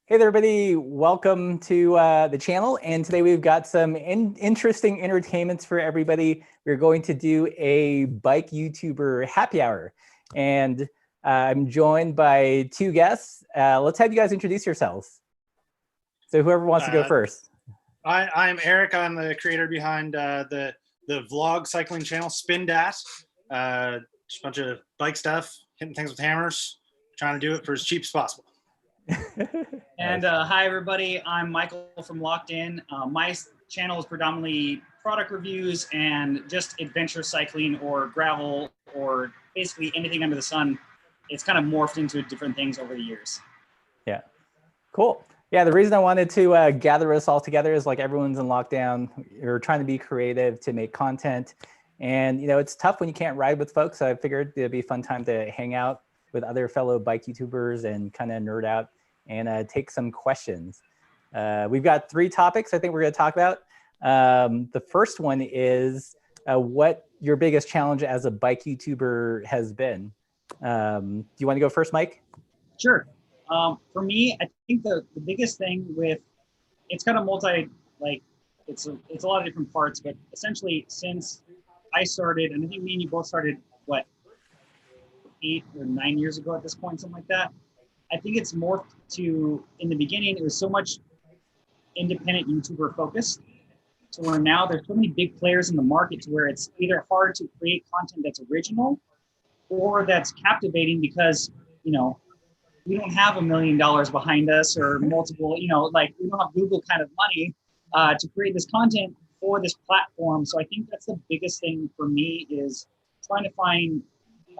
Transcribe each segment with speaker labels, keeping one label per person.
Speaker 1: Hey there, everybody. Welcome to the channel. And today we've got some interesting entertainments for everybody. We're going to do a bike YouTuber happy hour. And I'm joined by two guests. Let's have you guys introduce yourselves. So whoever wants to go first.
Speaker 2: I'm Eric. I'm the creator behind the vlog cycling channel, Spindatt. Just a bunch of bike stuff, hitting things with hammers, trying to do it for as cheap as possible.
Speaker 3: And hi everybody, I'm Michael from LockedIn. My channel is predominantly product reviews and just adventure cycling or gravel or basically anything under the sun. It's kind of morphed into different things over the years.
Speaker 1: Yeah, cool. Yeah, the reason I wanted to gather us all together is like everyone's in lockdown. You're trying to be creative to make content. And you know, it's tough when you can't ride with folks. So I figured it'd be a fun time to hang out with other fellow bike YouTubers and kind of nerd out and take some questions. We've got three topics I think we're going to talk about. The first one is what your biggest challenge as a bike YouTuber has been. Do you want to go first, Mike?
Speaker 3: Sure. For me, I think the biggest thing with, it's kind of it's a lot of different parts, but essentially since I started, and I think me and you both started, what, 8 or 9 years ago at this point, something like that. I think it's morphed to, in the beginning, it was so much independent YouTuber focused to where now there's so many big players in the market to where it's either hard to create content that's original or that's captivating because, you know, we don't have $1 million behind us or multiple, you know, like we don't have Google kind of money to create this content for this platform. So I think that's the biggest thing for me is trying to find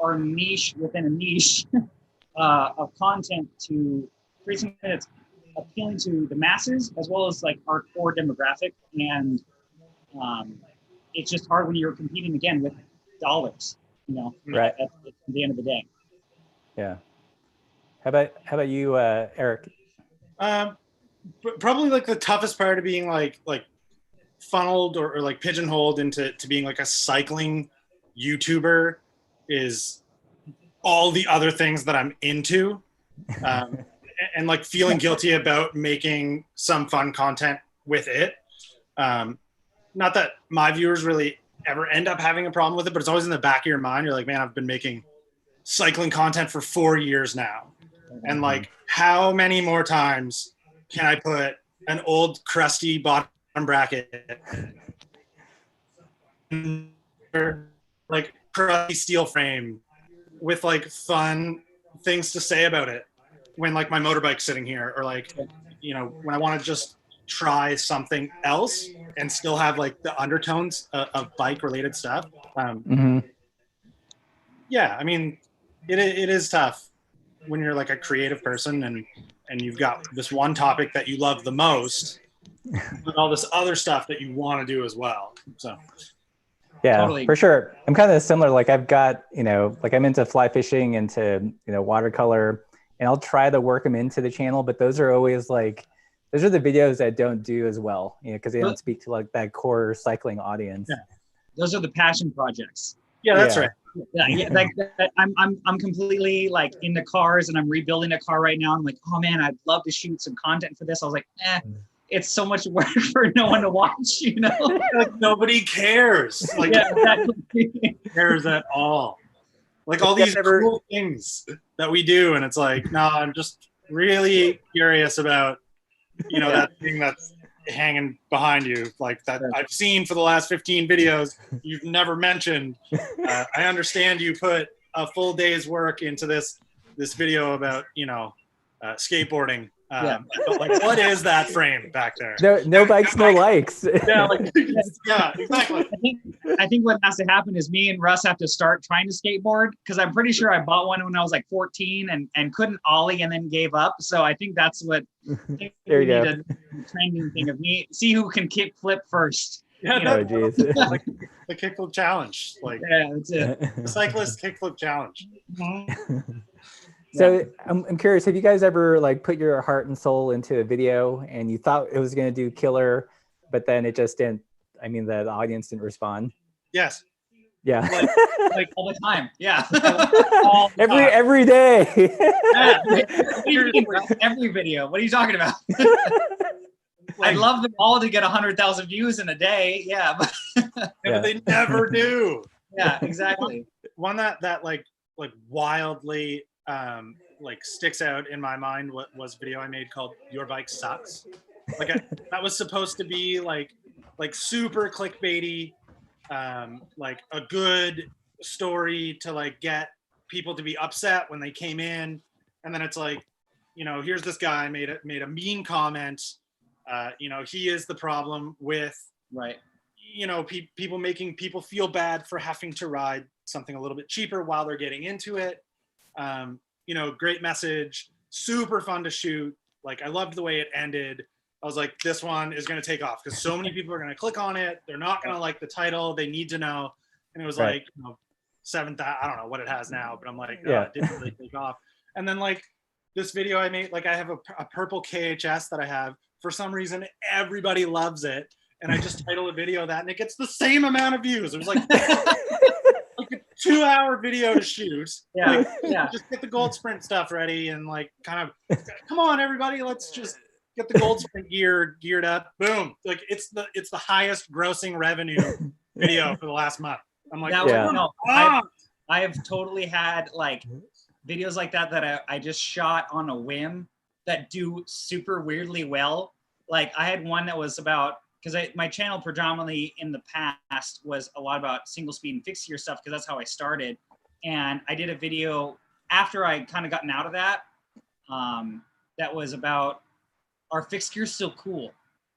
Speaker 3: our niche within a niche of content to create something that's appealing to the masses as well as like our core demographic. And it's just hard when you're competing again with dollars, you know,
Speaker 1: right
Speaker 3: at the end of the day.
Speaker 1: Yeah. How about you, Eric?
Speaker 2: Probably like the toughest part of being like funneled or like pigeonholed into being like a cycling YouTuber is all the other things that I'm into, and like feeling guilty about making some fun content with it. Not that my viewers really ever end up having a problem with it, but it's always in the back of your mind. You're like, man, I've been making cycling content for 4 years now. And like, how many more times can I put an old crusty bottom bracket, like crusty steel frame with like fun things to say about it when like my motorbike's sitting here, or like, you know, when I want to just try something else and still have like the undertones of bike related stuff. Yeah, I mean, it is tough when you're like a creative person and you've got this one topic that you love the most and all this other stuff that you want to do as well. So
Speaker 1: yeah,
Speaker 3: Totally.
Speaker 1: For sure. I'm kind of similar. Like I've got, you know, like I'm into fly fishing, into, you know, watercolor, and I'll try to work them into the channel, but those are always like, those are the videos that don't do as well, you know, because they don't speak to like that core cycling audience.
Speaker 3: Yeah. Those are the passion projects.
Speaker 2: yeah, that's right.
Speaker 3: Yeah, like I'm completely like into cars and I'm rebuilding a car right now. I'm like, oh man, I'd love to shoot some content for this. I was like, it's so much work for no one to watch, you know?
Speaker 2: Like nobody cares. Like
Speaker 3: yeah, exactly.
Speaker 2: cares at all. Like all these cool things that we do, and it's like, no, I'm just really curious about, you know, that thing that's hanging behind you, like that I've seen for the last 15 videos you've never mentioned. I understand you put a full day's work into this video about, you know, skateboarding. But like, what is that frame back there?
Speaker 1: No bikes, no likes.
Speaker 2: Yeah, like, yeah, exactly.
Speaker 3: I think what has to happen is me and Russ have to start trying to skateboard, because I'm pretty sure I bought one when I was like 14 and couldn't ollie and then gave up. So I think that's what
Speaker 1: there you go.
Speaker 3: A trending thing of me. See who can kick flip first.
Speaker 2: Yeah,
Speaker 1: oh geez.
Speaker 2: Like the kickflip challenge. Like
Speaker 3: yeah, that's it.
Speaker 2: The cyclist kickflip challenge.
Speaker 1: So I'm curious, have you guys ever like put your heart and soul into a video and you thought it was going to do killer, but then it just didn't? I mean, the audience didn't respond.
Speaker 2: Yes.
Speaker 1: Yeah.
Speaker 3: Like all the time. Yeah. All the time.
Speaker 1: every day.
Speaker 3: Yeah. What do you mean, every video? What are you talking about? I'd love them all to get 100,000 views in a day. Yeah.
Speaker 2: But they never do.
Speaker 3: Yeah, exactly.
Speaker 2: One that like wildly like sticks out in my mind was a video I made called "Your Bike Sucks." Like that was supposed to be like super clickbaity, like a good story to like get people to be upset when they came in, and then it's like, here's this guy made a mean comment. He is the problem with
Speaker 3: right.
Speaker 2: People making people feel bad for having to ride something a little bit cheaper while they're getting into it. Great message, super fun to shoot. Like, I loved the way it ended. I was like, this one is going to take off because so many people are going to click on it. They're not going to like the title. They need to know. And it was like, 7,000, I don't know what it has now, but I'm like, it didn't really take off. And then like this video I made, like I have a purple KHS that I have. For some reason, everybody loves it. And I just title a video that, and it gets the same amount of views. It was like, like a 2-hour video to shoot.
Speaker 3: Yeah,
Speaker 2: like, just get the Gold Sprint stuff ready and like kind of, come on, everybody, let's just get the Gold Sprint geared up. Boom! Like it's the highest grossing revenue video for the last month. I'm like,
Speaker 3: I have totally had like videos like that I just shot on a whim that do super weirdly well. Like I had one that was about, because my channel predominantly in the past was a lot about single speed and fixed gear stuff, because that's how I started. And I did a video after I kind of gotten out of that, that was about, are fixed gears still cool?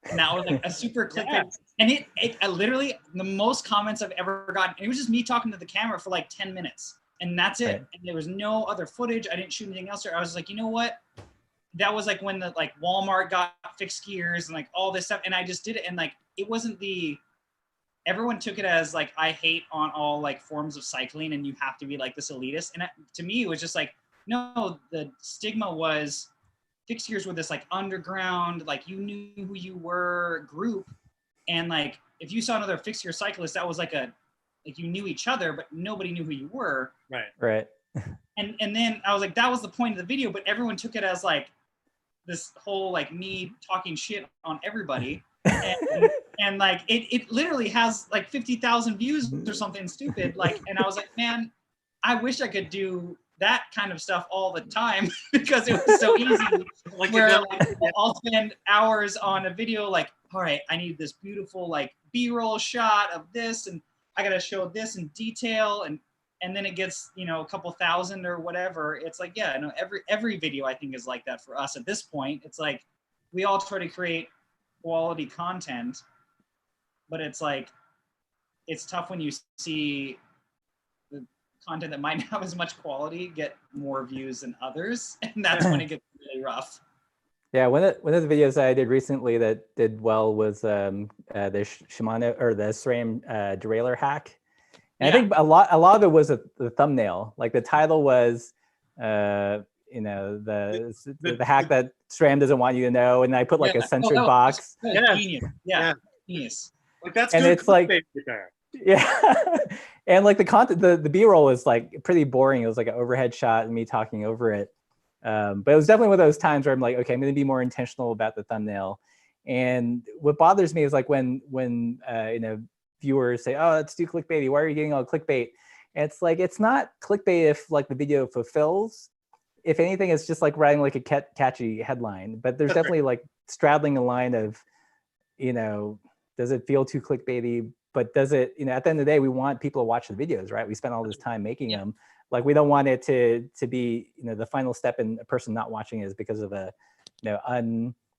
Speaker 3: And that was like a super clickbait. And it literally, the most comments I've ever gotten, and it was just me talking to the camera for like 10 minutes. And that's it. Right. And there was no other footage. I didn't shoot anything else. I was like, you know what? That was like when the like Walmart got fixed gears and like all this stuff, and I just did it, and like it wasn't everyone took it as like I hate on all like forms of cycling and you have to be like this elitist, and to me it was just like, no, the stigma was fixed gears were this like underground, like you knew who you were group, and like if you saw another fixed gear cyclist, that was like you knew each other but nobody knew who you were.
Speaker 1: Right.
Speaker 3: And then I was like, that was the point of the video, but everyone took it as like this whole like me talking shit on everybody, and like it literally has like 50,000 views or something stupid, like, and I was like, man, I wish I could do that kind of stuff all the time because it was so easy. Like where like, I'll spend hours on a video, like, all right, I need this beautiful like B-roll shot of this, and I gotta show this in detail, and then it gets, a couple thousand or whatever. It's like, every video I think is like that for us at this point. It's like, we all try to create quality content, but it's like, it's tough when you see the content that might not have as much quality get more views than others. And that's when it gets really rough.
Speaker 1: Yeah, one of the videos that I did recently that did well was the Shimano or the SRAM derailleur hack. And I think a lot of it was the thumbnail. Like the title was, the hack that SRAM doesn't want you to know, and I put like a censored box.
Speaker 3: Genius. Yeah, genius.
Speaker 2: Like that's
Speaker 1: and
Speaker 2: good.
Speaker 1: It's like, and like the content, the B-roll was like pretty boring. It was like an overhead shot and me talking over it. But it was definitely one of those times where I'm like, okay, I'm going to be more intentional about the thumbnail. And what bothers me is like when viewers say, oh, it's too clickbaity. Why are you getting all clickbait? And it's like, it's not clickbait if like the video fulfills. If anything, it's just like writing like a catchy headline. But there's definitely like straddling a line of, does it feel too clickbaity? But does it, at the end of the day, we want people to watch the videos, right? We spend all this time making them. Like we don't want it to be, the final step in a person not watching is because of a,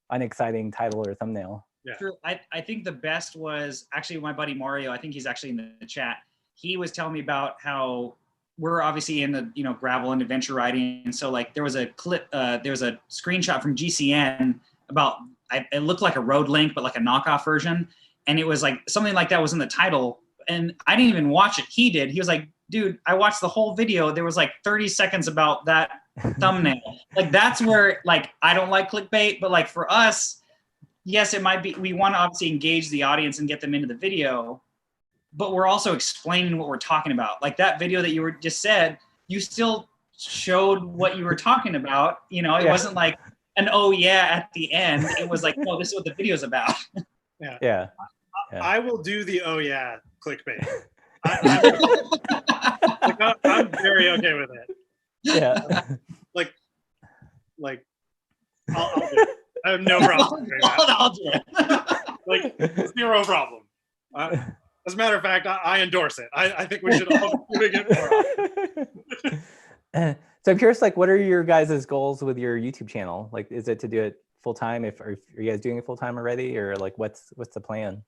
Speaker 1: unexciting title or thumbnail.
Speaker 3: Yeah. True. I think the best was actually my buddy Mario. I think he's actually in the chat. He was telling me about how we're obviously in the gravel and adventure riding, and so like there was a clip, there was a screenshot from GCN about it looked like a Road Link but like a knockoff version, and it was like something like that was in the title, and I didn't even watch it. He did. He was like, dude, I watched the whole video. There was like 30 seconds about that thumbnail. Like that's where like I don't like clickbait, but like for us, yes, it might be, we want to obviously engage the audience and get them into the video, but we're also explaining what we're talking about. Like that video that you were just said, you still showed what you were talking about. You know, it wasn't like an oh yeah at the end. It was like, no, this is what the video's about.
Speaker 1: Yeah.
Speaker 2: I will do the oh yeah clickbait. I'm very okay with it.
Speaker 1: Yeah.
Speaker 2: Like I'll do it. I have no problem doing that.
Speaker 3: I'll do it.
Speaker 2: Like zero problem. As a matter of fact, I endorse it. I think we should all be doing it more.
Speaker 1: So I'm curious, like, what are your guys' goals with your YouTube channel? Like, is it to do it full time? Are you guys doing it full time already, or like, what's the plan?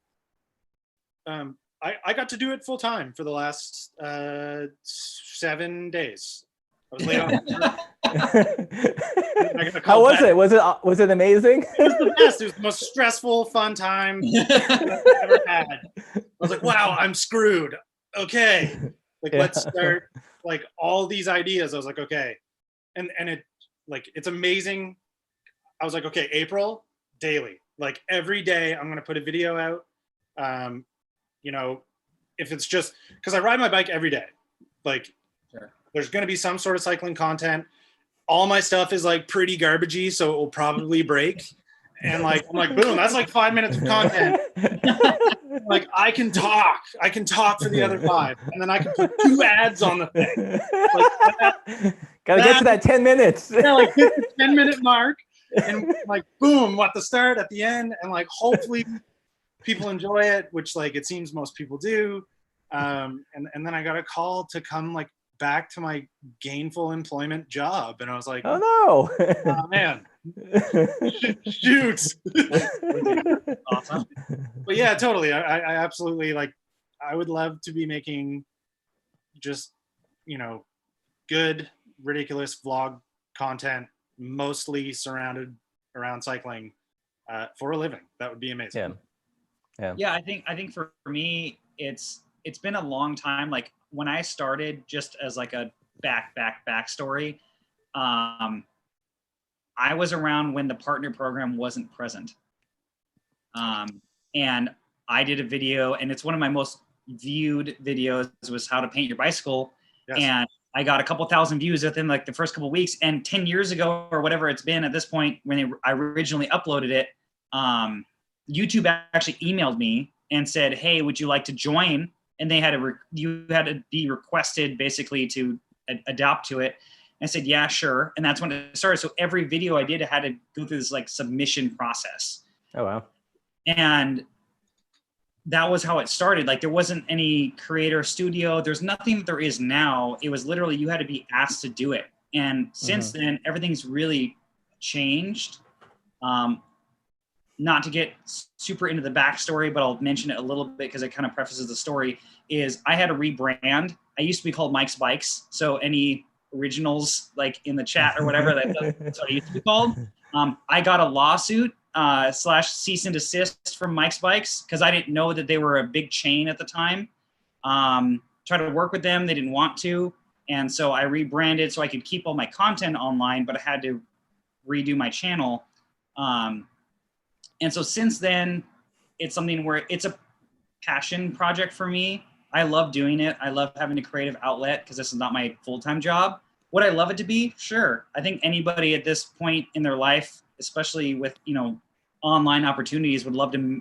Speaker 2: I got to do it full time for the last 7 days. I was laid off.
Speaker 1: How was it? Was it amazing?
Speaker 2: It was the best. It was the most stressful, fun time I've ever had. I was like, wow, I'm screwed. Okay, like let's start like all these ideas. I was like, okay, and it like it's amazing. I was like, okay, April daily, like every day I'm gonna put a video out. You know, if it's just because I ride my bike every day, like there's going to be some sort of cycling content. All my stuff is like pretty garbagey, so it will probably break. And like, I'm like, boom, that's like 5 minutes of content. Like I can talk for the other 5, and then I can put 2 ads on the thing. Like,
Speaker 1: gotta get to that 10 minutes.
Speaker 2: Yeah, like hit the 10-minute mark, and like, boom, at the start, at the end, and like hopefully people enjoy it, which like it seems most people do. And then I got a call to come like back to my gainful employment job, and I was like,
Speaker 1: oh no,
Speaker 2: oh man, shoot.
Speaker 3: Awesome.
Speaker 2: But yeah, totally. I absolutely like. I would love to be making just good, ridiculous vlog content, mostly surrounded around cycling for a living. That would be amazing.
Speaker 3: Yeah. I think for me, it's been a long time. Like when I started, just as like a backstory, I was around when the partner program wasn't present. And I did a video, and it's one of my most viewed videos, was how to paint your bicycle. Yes. And I got a couple thousand views within like the first couple of weeks. And 10 years ago or whatever it's been at this point, when I originally uploaded it, YouTube actually emailed me and said, hey, would you like to join? And they had you had to be requested basically to adopt to it. And I said, yeah, sure. And that's when it started. So every video I did, I had to go through this like submission process.
Speaker 1: Oh, wow.
Speaker 3: And that was how it started. Like there wasn't any creator studio. There's nothing that there is now. It was literally, you had to be asked to do it. And since then, everything's really changed. Not to get super into the backstory, but I'll mention it a little bit because it kind of prefaces the story, is I had to rebrand. I used to be called Mike's Bikes. So any originals like in the chat or whatever, that's what I used to be called. I got a lawsuit / cease and desist from Mike's Bikes because I didn't know that they were a big chain at the time. Tried to work with them. They didn't want to. And so I rebranded so I could keep all my content online, but I had to redo my channel. And so since then, it's something where it's a passion project for me. I love doing it. I love having a creative outlet because this is not my full-time job. Would I love it to be? Sure. I think anybody at this point in their life, especially with, online opportunities, would love to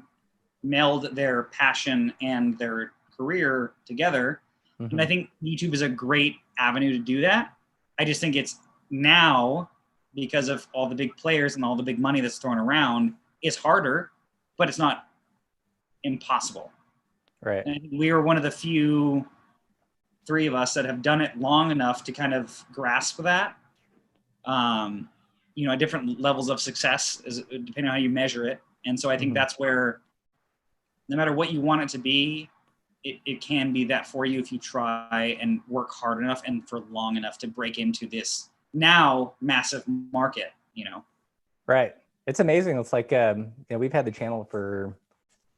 Speaker 3: meld their passion and their career together. Mm-hmm. And I think YouTube is a great avenue to do that. I just think it's now, because of all the big players and all the big money that's thrown around, it's harder, but it's not impossible.
Speaker 1: Right.
Speaker 3: And we were one of the few 3 of us that have done it long enough to kind of grasp that. Different levels of success depending on how you measure it. And so I think that's where, no matter what you want it to be, it can be that for you if you try and work hard enough and for long enough to break into this now massive market,
Speaker 1: Right. It's amazing. It's like, we've had the channel for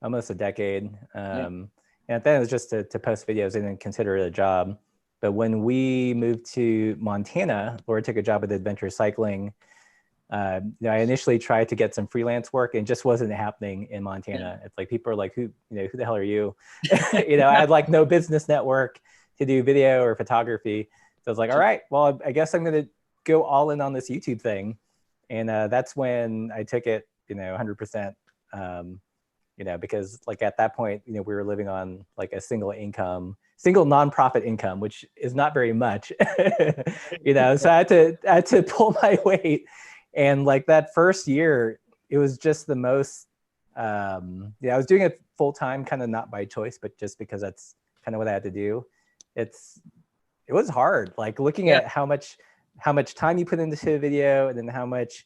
Speaker 1: almost a decade. And then it was just to post videos and then consider it a job. But when we moved to Montana, Laura took a job with Adventure Cycling. I initially tried to get some freelance work and just wasn't happening in Montana. It's like people are like, who the hell are you? I had like no business network to do video or photography. So I was like, all right, well, I guess I'm going to go all in on this YouTube thing. And that's when I took it, 100%, because like at that point, we were living on like a single nonprofit income, which is not very much, so I had to pull my weight. And like that first year, it was just the most, I was doing it full time, kind of not by choice, but just because that's kind of what I had to do. It was hard, like looking at how much time you put into a video and then how much,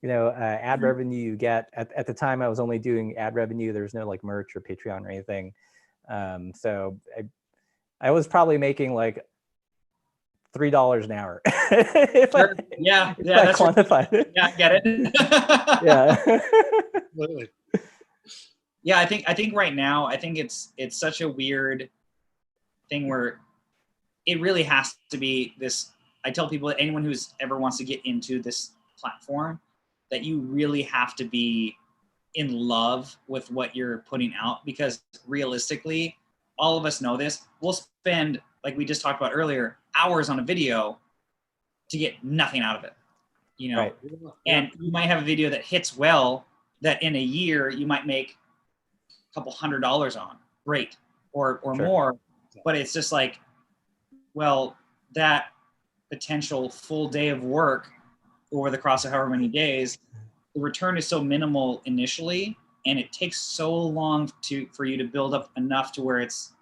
Speaker 1: ad revenue you get. At the time, I was only doing ad revenue. There was no like merch or Patreon or anything. So I was probably making like $3 an hour. If I
Speaker 3: that's
Speaker 1: quantified it.
Speaker 3: Yeah, I get it.
Speaker 1: Yeah.
Speaker 2: Literally.
Speaker 3: Yeah, I think right now, I think it's such a weird thing where it really has to be this. I tell people, anyone who's ever wants to get into this platform, that you really have to be in love with what you're putting out, because realistically, all of us know this. We'll spend, like we just talked about earlier, hours on a video to get nothing out of it,
Speaker 1: Right.
Speaker 3: And you might have a video that hits well, that in a year you might make a couple $100 on, great, or
Speaker 1: Sure.
Speaker 3: more. But it's just like, well, that potential full day of work over the course of however many days, the return is so minimal initially, and it takes so long for you to build up enough to where it's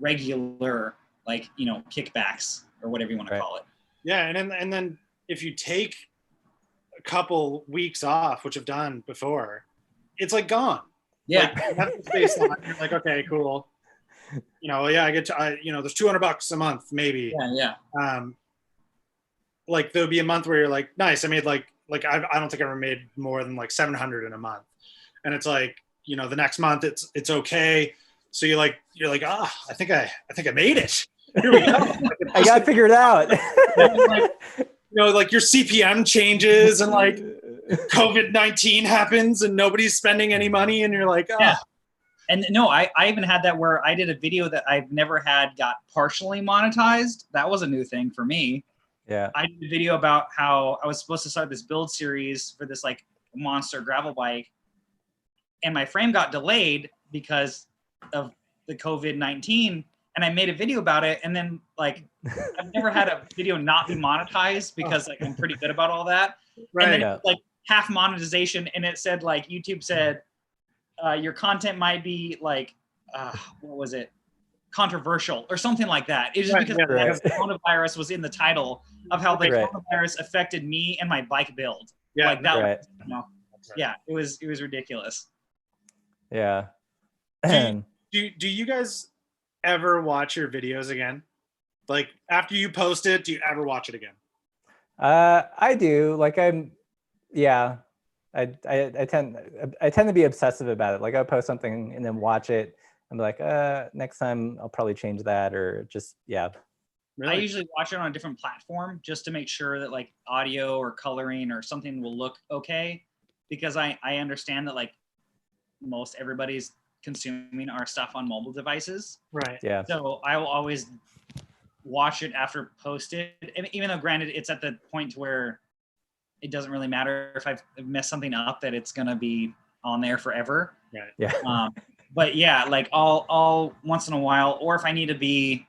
Speaker 3: regular, like, kickbacks or whatever you want to call it.
Speaker 2: Yeah, and then if you take a couple weeks off, which I've done before, it's like gone.
Speaker 3: Yeah.
Speaker 2: Like, you have the baseline. You're like, okay, cool. I get to, there's $200 a month, maybe.
Speaker 3: Yeah.
Speaker 2: Like there'll be a month where you're like, nice, I made like I don't think I ever made more than like 700 in a month, and it's like, the next month it's okay. So you're like, I think I made it. Here we go.
Speaker 1: I got it figured out.
Speaker 2: Like your CPM changes and like COVID-19 happens and nobody's spending any money, and you're like,
Speaker 3: Yeah. And no, I even had that where I did a video that I've never had got partially monetized. That was a new thing for me.
Speaker 1: Yeah.
Speaker 3: I did a video about how I was supposed to start this build series for this like monster gravel bike, and my frame got delayed because of the COVID-19. And I made a video about it, and then like I've never had a video not be monetized because like I'm pretty good about all that.
Speaker 2: right.
Speaker 3: And then like half monetization, and it said like YouTube said your content might be like what was it? Controversial or something like that. It was just because the coronavirus was in the title of how the coronavirus affected me and my bike build.
Speaker 2: Yeah,
Speaker 3: like that.
Speaker 1: Right.
Speaker 3: Yeah, it was ridiculous.
Speaker 1: Yeah.
Speaker 2: Do you guys ever watch your videos again? Like after you post it, do you ever watch it again?
Speaker 1: I do. Like I tend to be obsessive about it. Like I'll post something and then watch it and be like, next time I'll probably change that, or just, yeah.
Speaker 2: Really?
Speaker 3: I usually watch it on a different platform just to make sure that like audio or coloring or something will look okay, because I understand that like most everybody's consuming our stuff on mobile devices.
Speaker 2: Right.
Speaker 1: Yeah.
Speaker 3: So I will always watch it after posted, and even though granted it's at the point where it doesn't really matter if I've messed something up, that it's gonna be on there forever.
Speaker 2: Right.
Speaker 1: Yeah.
Speaker 3: But yeah, like I'll once in a while, or if I need to be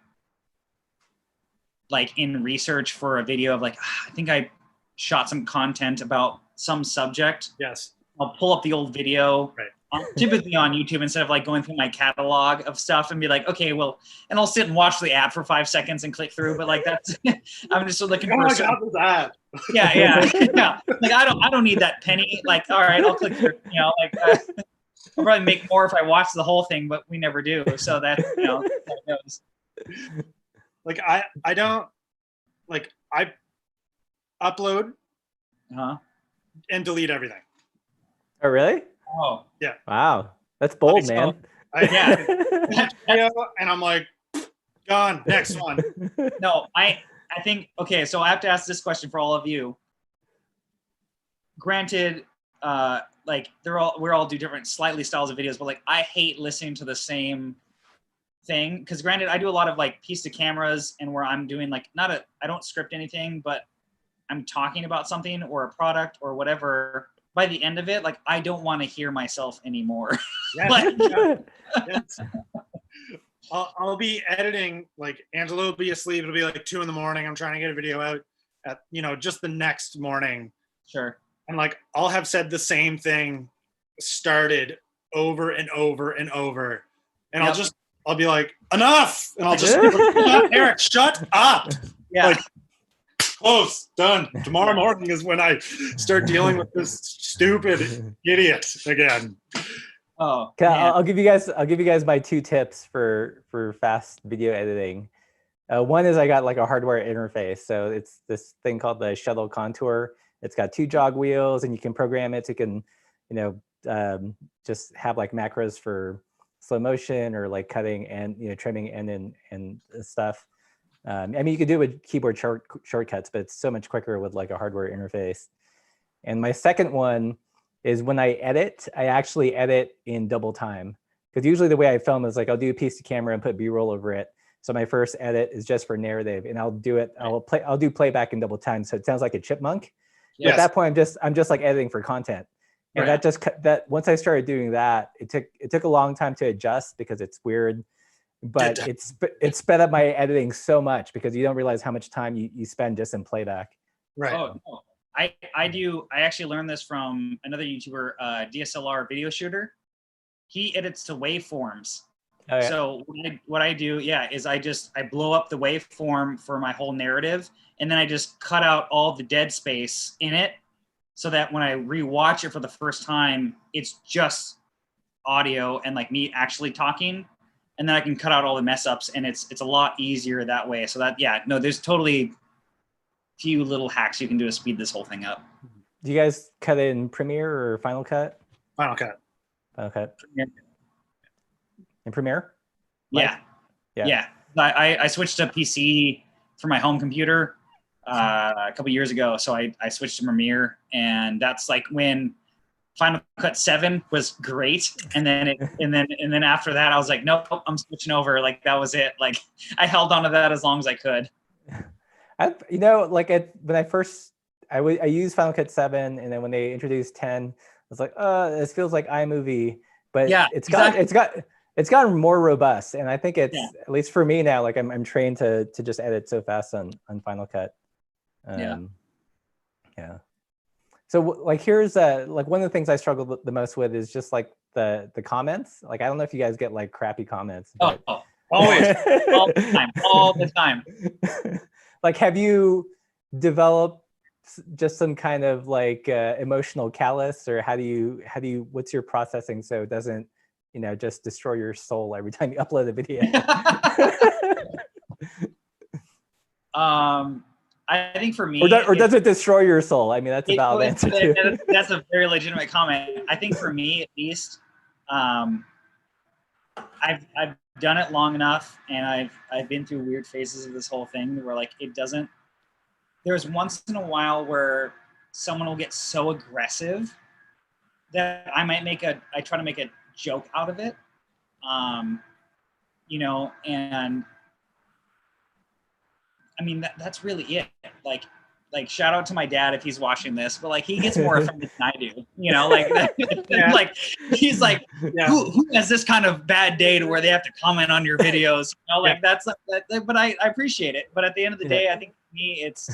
Speaker 3: like in research for a video of like, I think I shot some content about some subject.
Speaker 2: Yes.
Speaker 3: I'll pull up the old video.
Speaker 2: Right.
Speaker 3: Typically on YouTube, instead of like going through my catalog of stuff and be like, okay, well, and I'll sit and watch the ad for 5 seconds and click through. But like that's, I'm just looking for.
Speaker 2: Oh my God, was that?
Speaker 3: Yeah. Like I don't need that penny. Like, all right, I'll click through. I'll probably make more if I watch the whole thing, but we never do. So that's how it goes.
Speaker 2: Like I don't like I upload and delete everything.
Speaker 1: Oh, really?
Speaker 3: Oh,
Speaker 2: yeah.
Speaker 1: Wow. That's bold, man.
Speaker 2: And I'm like, gone, next one.
Speaker 3: No, I think, okay, so I have to ask this question for all of you. granted, like we're all do different slightly styles of videos, but like I hate listening to the same thing, because granted I do a lot of like piece to cameras, and where I'm doing like I don't script anything, but I'm talking about something or a product or whatever. By the end of it, like I don't want to hear myself anymore. Like,
Speaker 2: Yes. I'll be editing, like Angelo will be asleep, it'll be like 2 a.m. I'm trying to get a video out at, you know, just the next morning.
Speaker 3: sure.
Speaker 2: And like I'll have said the same thing started over and over and over. And
Speaker 3: Yep.
Speaker 2: I'll be like, enough. And I'll just Eric, shut up.
Speaker 3: Yeah.
Speaker 2: Like, close, done. Tomorrow morning is when I start dealing with this stupid idiot again.
Speaker 3: Oh,
Speaker 1: Okay,
Speaker 3: man.
Speaker 1: I'll give you guys my 2 tips for fast video editing. One is I got like a hardware interface, so it's this thing called the Shuttle Contour. It's got 2 jog wheels, and you can program it so you can, you know, just have like macros for slow motion or like cutting and, you know, trimming and stuff. I mean, you could do it with keyboard shortcuts, but it's so much quicker with like a hardware interface. And my second one is when I edit, I actually edit in double time. Because usually the way I film is like I'll do a piece of camera and put B-roll over it. So my first edit is just for narrative, and I'll do playback in double time, so it sounds like a chipmunk. But
Speaker 2: Yes.
Speaker 1: at that point, I'm just like editing for content. And
Speaker 3: Right.
Speaker 1: that once I started doing that, it took a long time to adjust because it's weird. But it sped up my editing so much because you don't realize how much time you spend just in playback.
Speaker 2: Right.
Speaker 3: Oh, no. I actually learned this from another YouTuber, DSLR video shooter. He edits to waveforms.
Speaker 1: Oh, yeah.
Speaker 3: So what I do, is I blow up the waveform for my whole narrative, and then I just cut out all the dead space in it, so that when I rewatch it for the first time, it's just audio and like me actually talking, and then I can cut out all the mess ups, and it's a lot easier that way. So there's totally few little hacks you can do to speed this whole thing up.
Speaker 1: Do you guys cut it in Premiere or Final Cut?
Speaker 2: Final Cut.
Speaker 1: Final Cut. In Premiere?
Speaker 3: Yeah. I switched to PC for my home computer a couple years ago, so I switched to Premiere, and that's like when Final Cut 7 was great, and then after that I was like, nope, I'm switching over. Like that was it. Like I held on to that as long as I could.
Speaker 1: You know, like when I first I used Final Cut 7, and then when they introduced 10, I was like, this feels like iMovie, but
Speaker 3: Yeah,
Speaker 1: it's gotten more robust, and I think it's at least for me now, like I'm trained to just edit so fast on Final Cut. Yeah. So like here's like one of the things I struggle the most with is just like the comments. Like I don't know if you guys get like crappy comments. But...
Speaker 3: Oh, always, all the time.
Speaker 1: Like, have you developed just some kind of like emotional callus, or how do you what's your processing so it doesn't, you know, just destroy your soul every time you upload a video?
Speaker 3: I think for me,
Speaker 1: or does it destroy your soul? I mean, that's a valid answer too.
Speaker 3: That's a very legitimate comment. I think for me, at least, I've done it long enough, and I've been through weird phases of this whole thing where like it doesn't. There's once in a while where someone will get so aggressive that I try to make a joke out of it, you know, and I mean that's really it. Like shout out to my dad if he's watching this, but like he gets more offended than I do, you know, like like he's like, who has this kind of bad day to where they have to comment on your videos, you know, like that's but I appreciate it. But at the end of the day, I think for me it's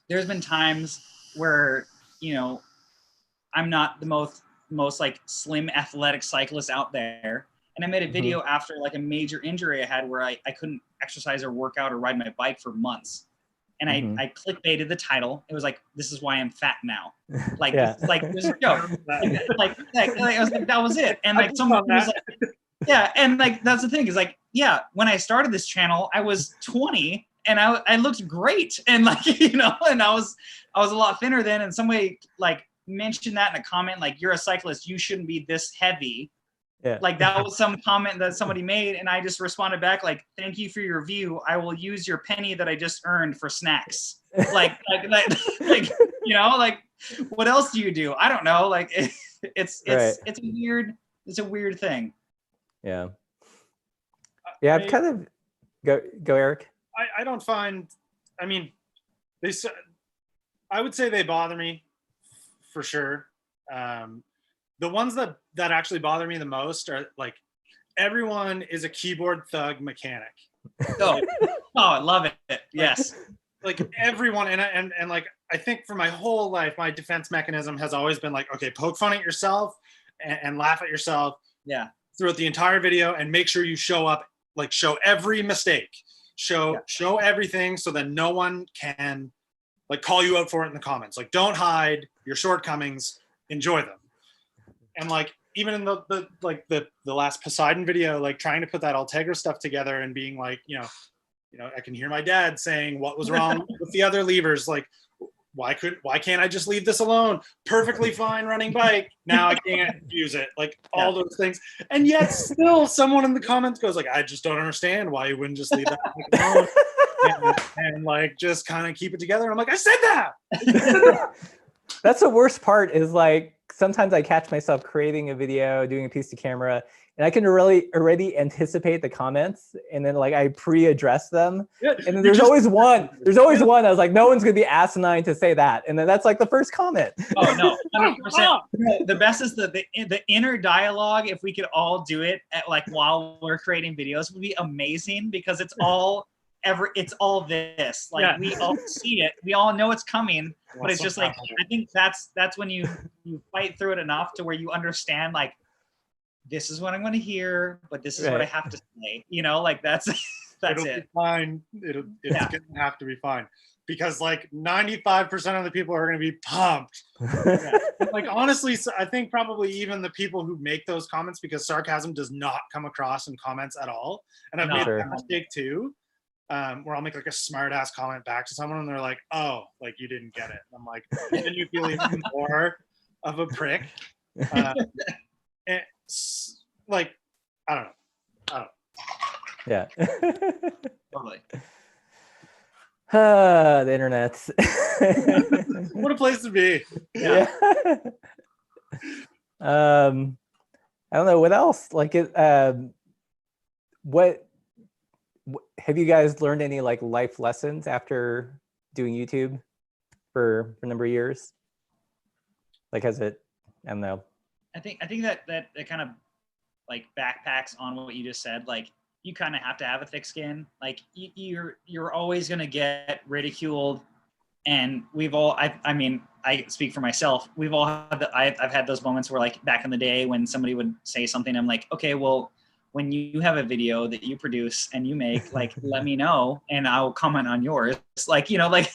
Speaker 3: there's been times where, you know, I'm not the most like slim athletic cyclist out there. And I made a video after like a major injury I had where I couldn't exercise or work out or ride my bike for months. And I clickbaited the title. It was like, this is why I'm fat now. Like, there's a joke. Like, I was like, that was it. And like someone was like, yeah. And like, that's the thing is like, yeah, when I started this channel, I was 20 and I looked great. And like, you know, and I was a lot thinner then, and somebody like mentioned that in a comment, like, you're a cyclist, you shouldn't be this heavy.
Speaker 1: Yeah.
Speaker 3: Like that was some comment that somebody made, and I just responded back like, "Thank you for your view. I will use your penny that I just earned for snacks." Like, you know, like, what else do you do? I don't know. Like, it's a weird thing.
Speaker 1: Yeah. Yeah, I've kind of go Eric.
Speaker 2: I don't find. I mean, I would say they bother me for sure. The ones that actually bother me the most are like, everyone is a keyboard thug mechanic.
Speaker 3: Oh, I love it. Yes.
Speaker 2: Like everyone, and like, I think for my whole life, my defense mechanism has always been like, okay, poke fun at yourself and laugh at yourself.
Speaker 3: Yeah.
Speaker 2: Throughout the entire video, and make sure you show up, like show every mistake, show everything, so that no one can like call you out for it in the comments. Like, don't hide your shortcomings, enjoy them. And like, even in the last Poseidon video, like trying to put that Altegra stuff together and being like, you know, I can hear my dad saying what was wrong with the other levers. Like, why can't I just leave this alone? Perfectly fine running bike. Now I can't use it. Like all those things. And yet still someone in the comments goes like, I just don't understand why you wouldn't just leave that alone. and like, just kind of keep it together. And I'm like, I said that.
Speaker 1: That's the worst part, is like, sometimes I catch myself creating a video, doing a piece to camera, and I can really already anticipate the comments, and then like I pre-address them. Yeah, and then there's always one I was like, no one's gonna be asinine to say that. And then that's like the first comment.
Speaker 3: Oh no, 100%. The best is the inner dialogue. If we could all do it like while we're creating videos, would be amazing, because it's all this. Like we all see it, we all know it's coming, but it's just like, I think that's when you fight through it enough to where you understand, like, this is what I'm going to hear, but this is what I have to say. You know, like that's
Speaker 2: It'll be fine. It's going to have to be fine, because like 95% of the people are going to be pumped. Like, honestly, I think probably even the people who make those comments, because sarcasm does not come across in comments at all. And I've made that mistake too. Where I'll make like a smart ass comment back to someone and they're like, oh, like you didn't get it. And I'm like, then you feel even more of a prick. It's like, I don't know.
Speaker 1: Yeah.
Speaker 3: Totally.
Speaker 1: The internet.
Speaker 2: What a place to be.
Speaker 1: Yeah. I don't know what else. Like it. What have you guys learned any like life lessons after doing YouTube for a number of years? Like, has it? I don't know.
Speaker 3: I think that kind of like backpacks on what you just said. Like, you kind of have to have a thick skin. Like you're always gonna get ridiculed, and we've all. I mean, I speak for myself. We've all had I've had those moments where, like, back in the day when somebody would say something, I'm like, okay, well, when you have a video that you produce and you make, like, let me know and I'll comment on yours. Like, you know, like,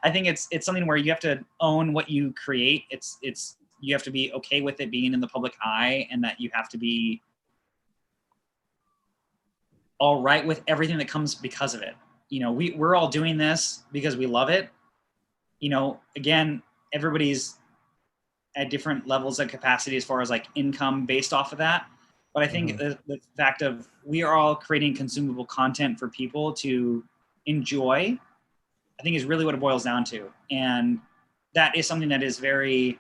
Speaker 3: I think it's something where you have to own what you create. You have to be okay with it being in the public eye, and that you have to be all right with everything that comes because of it. You know, we're all doing this because we love it. You know, again, everybody's at different levels of capacity as far as like income based off of that. But I think the fact of we are all creating consumable content for people to enjoy, I think is really what it boils down to. And that is something that is very,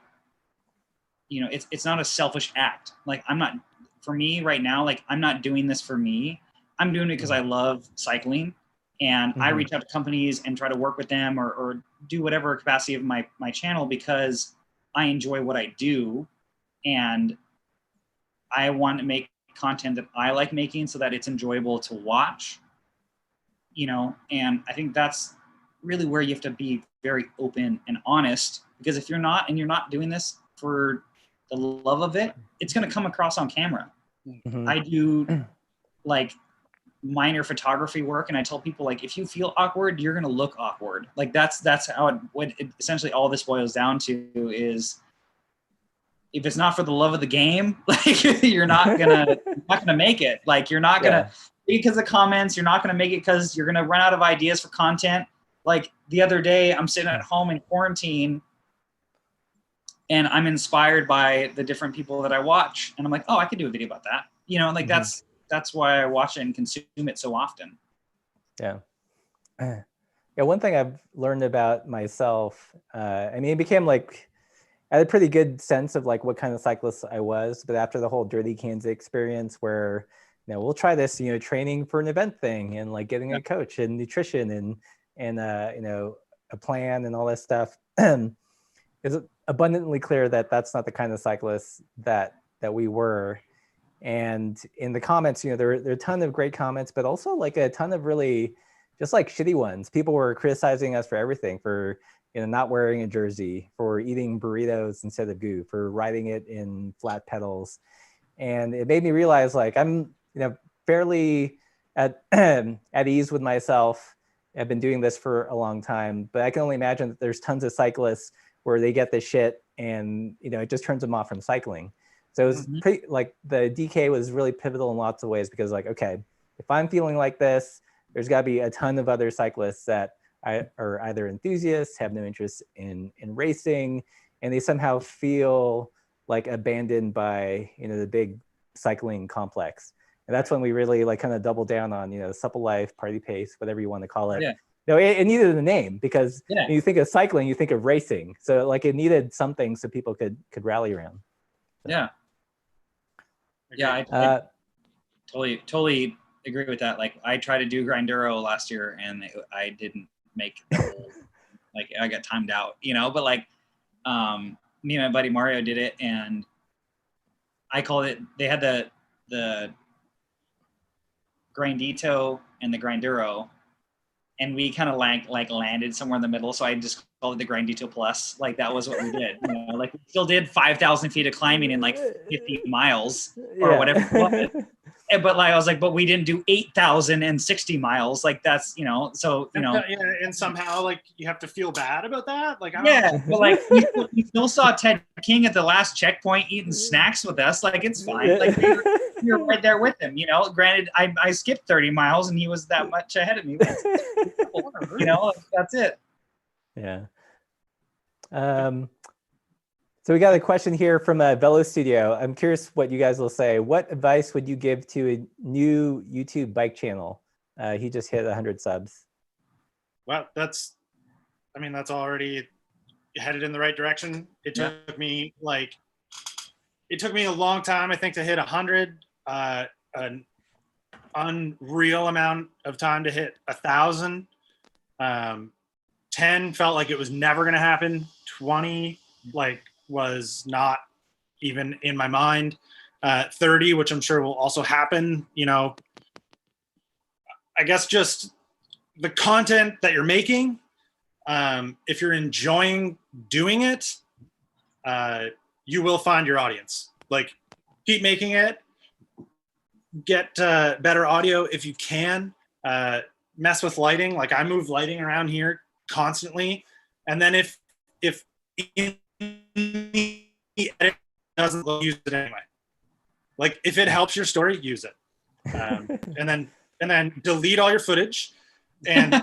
Speaker 3: you know, it's not a selfish act. Like, for me right now, like, I'm not doing this for me. I'm doing it because I love cycling, and I reach out to companies and try to work with them or do whatever capacity of my channel, because I enjoy what I do. And I want to make content that I like making so that it's enjoyable to watch, you know. And I think that's really where you have to be very open and honest, because if you're not, and you're not doing this for the love of it, it's going to come across on camera. I do like minor photography work, and I tell people, like, if you feel awkward, you're going to look awkward. Like, that's how essentially all this boils down to is, if it's not for the love of the game, like, you're not gonna make it. Like, you're not gonna because of comments. You're not gonna make it because you're gonna run out of ideas for content. Like, the other day, I'm sitting at home in quarantine, and I'm inspired by the different people that I watch, and I'm like, oh, I could do a video about that. You know, like that's why I watch it and consume it so often.
Speaker 1: Yeah. Yeah, one thing I've learned about myself, I mean, it became like, I had a pretty good sense of like what kind of cyclist I was, but after the whole Dirty Kansas experience where, you know, we'll try this, you know, training for an event thing and like getting a coach and nutrition and you know, a plan and all that stuff, it's abundantly clear that that's not the kind of cyclist that we were. And in the comments, you know, there are a ton of great comments, but also like a ton of really just like shitty ones. People were criticizing us for everything, for, you know, not wearing a jersey, for eating burritos instead of goo, for riding it in flat pedals. And it made me realize like I'm, you know, fairly at ease with myself. I've been doing this for a long time, but I can only imagine that there's tons of cyclists where they get this shit and, you know, it just turns them off from cycling. So it was pretty, like the DK was really pivotal in lots of ways because like, okay, if I'm feeling like this, there's got to be a ton of other cyclists that are either enthusiasts, have no interest in racing, and they somehow feel like abandoned by, you know, the big cycling complex. And that's when we really like kind of double down on, you know, supple life, party pace, whatever you want to call it.
Speaker 3: Yeah.
Speaker 1: No, it needed a name because
Speaker 3: Yeah.
Speaker 1: when you think of cycling, you think of racing. So like it needed something so people could rally around. So.
Speaker 3: Yeah. Yeah, I totally agree with that. Like I tried to do Grinduro last year and I didn't make the whole, like I got timed out, you know, but like me and my buddy Mario did it and I called it, they had the Grindito and the Grinduro and we kind of like landed somewhere in the middle. So I just called it the Grindito Plus. Like that was what we did. You know, like we still did 5,000 feet of climbing in like 50 miles or whatever it was. But like I was like, but we didn't do 8,060 miles. Like that's, you know, so you know.
Speaker 2: Yeah, and somehow like you have to feel bad about that. Like
Speaker 3: but like we still saw Ted King at the last checkpoint eating snacks with us. Like it's fine. Like you're right there with him. You know, granted, I skipped 30 miles and he was that much ahead of me. But you know, that's it.
Speaker 1: Yeah. So we got a question here from a Velo Studio. I'm curious what you guys will say. What advice would you give to a new YouTube bike channel? He just hit 100 subs.
Speaker 2: Well, that's already headed in the right direction. It took me a long time, I think, to hit 100. An unreal amount of time to hit 1,000. 10 felt like it was never going to happen. 20 was not even in my mind. 30, which I'm sure will also happen. You know, I guess just the content that you're making, if you're enjoying doing it, you will find your audience. Like, keep making it, get better audio if you can, mess with lighting. Like I move lighting around here constantly. And then if in the edit doesn't use it anyway. Like if it helps your story, use it. And then delete all your footage and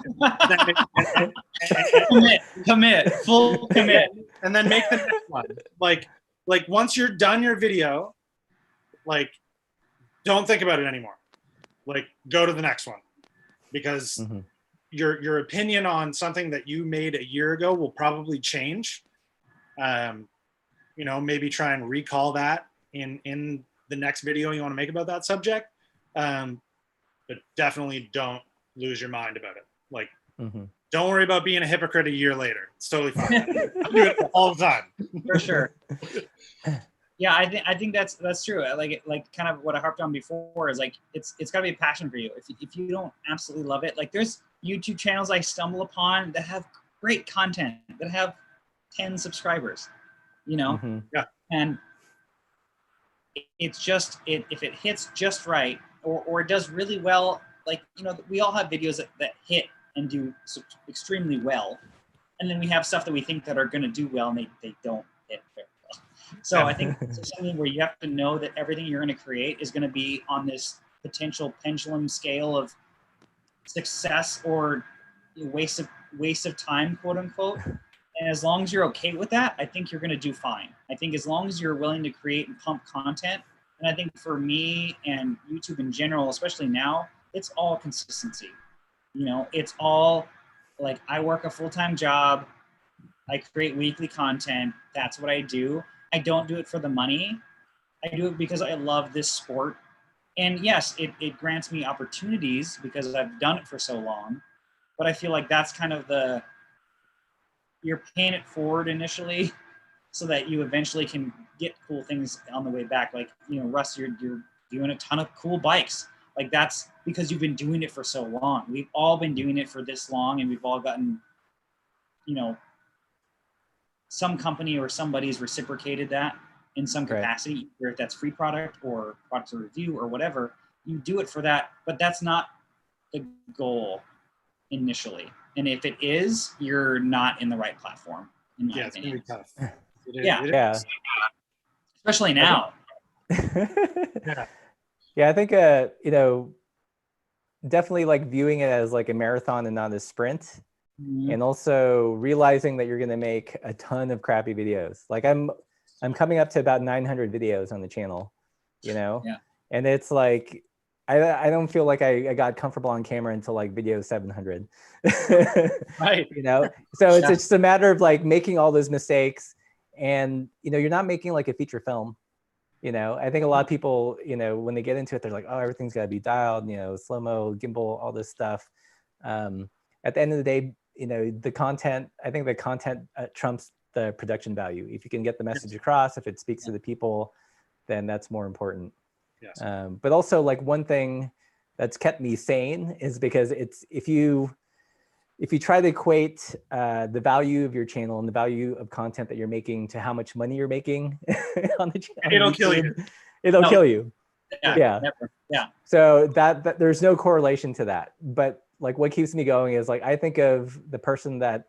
Speaker 3: commit, full commit.
Speaker 2: And then make the next one. Like once you're done your video, like don't think about it anymore. Like go to the next one, because your opinion on something that you made a year ago will probably change. You know, maybe try and recall that in the next video you want to make about that subject. But definitely don't lose your mind about it. Like, don't worry about being a hypocrite a year later. It's totally fine. I do it all the time.
Speaker 3: For sure. Yeah, I think that's true. Like kind of what I harped on before is like it's got to be a passion for you. If you don't absolutely love it, like there's YouTube channels I stumble upon that have great content that have 10 subscribers, you know.
Speaker 2: Yeah.
Speaker 3: And it's just if it hits just right or it does really well, like, you know, we all have videos that hit and do extremely well, and then we have stuff that we think that are going to do well and they don't hit very well. So I think it's something where you have to know that everything you're going to create is going to be on this potential pendulum scale of success or waste of time, quote unquote. And as long as you're okay with that, I think you're going to do fine. I think as long as you're willing to create and pump content, and I think for me and YouTube in general, especially now, it's all consistency. You know, it's all like I work a full-time job. I create weekly content. That's what I do. I don't do it for the money. I do it because I love this sport. And yes, it grants me opportunities because I've done it for so long. But I feel like that's kind of you're paying it forward initially so that you eventually can get cool things on the way back. Like, you know, Russ, you're doing a ton of cool bikes. Like that's because you've been doing it for so long. We've all been doing it for this long, and we've all gotten, you know, some company or somebody's reciprocated that in some capacity, right. Whether that's free product or product to review or whatever, you do it for that, but that's not the goal initially. And if it is, you're not in the right platform, in my opinion.
Speaker 2: It's gonna be tough.
Speaker 1: Yeah.
Speaker 3: Especially now.
Speaker 1: Yeah, I think you know, definitely like viewing it as like a marathon and not a sprint. Mm-hmm. And also realizing that you're going to make a ton of crappy videos. Like I'm coming up to about 900 videos on the channel, you know?
Speaker 3: Yeah.
Speaker 1: And it's like, I don't feel like I got comfortable on camera until like video 700.
Speaker 2: Right.
Speaker 1: You know? So it's just a matter of like making all those mistakes, and, you know, you're not making like a feature film. You know, I think a lot of people, you know, when they get into it, they're like, oh, everything's got to be dialed, you know, slow-mo, gimbal, all this stuff. At the end of the day, you know, I think the content trumps the production value. If you can get the message across, if it speaks to the people, then that's more important.
Speaker 2: Yes.
Speaker 1: But also, like, one thing that's kept me sane is because if you try to equate the value of your channel and the value of content that you're making to how much money you're making on the channel,
Speaker 2: it'll kill you.
Speaker 1: It'll kill you.
Speaker 3: Yeah. Never. Yeah.
Speaker 1: So that there's no correlation to that. But like what keeps me going is like I think of the person that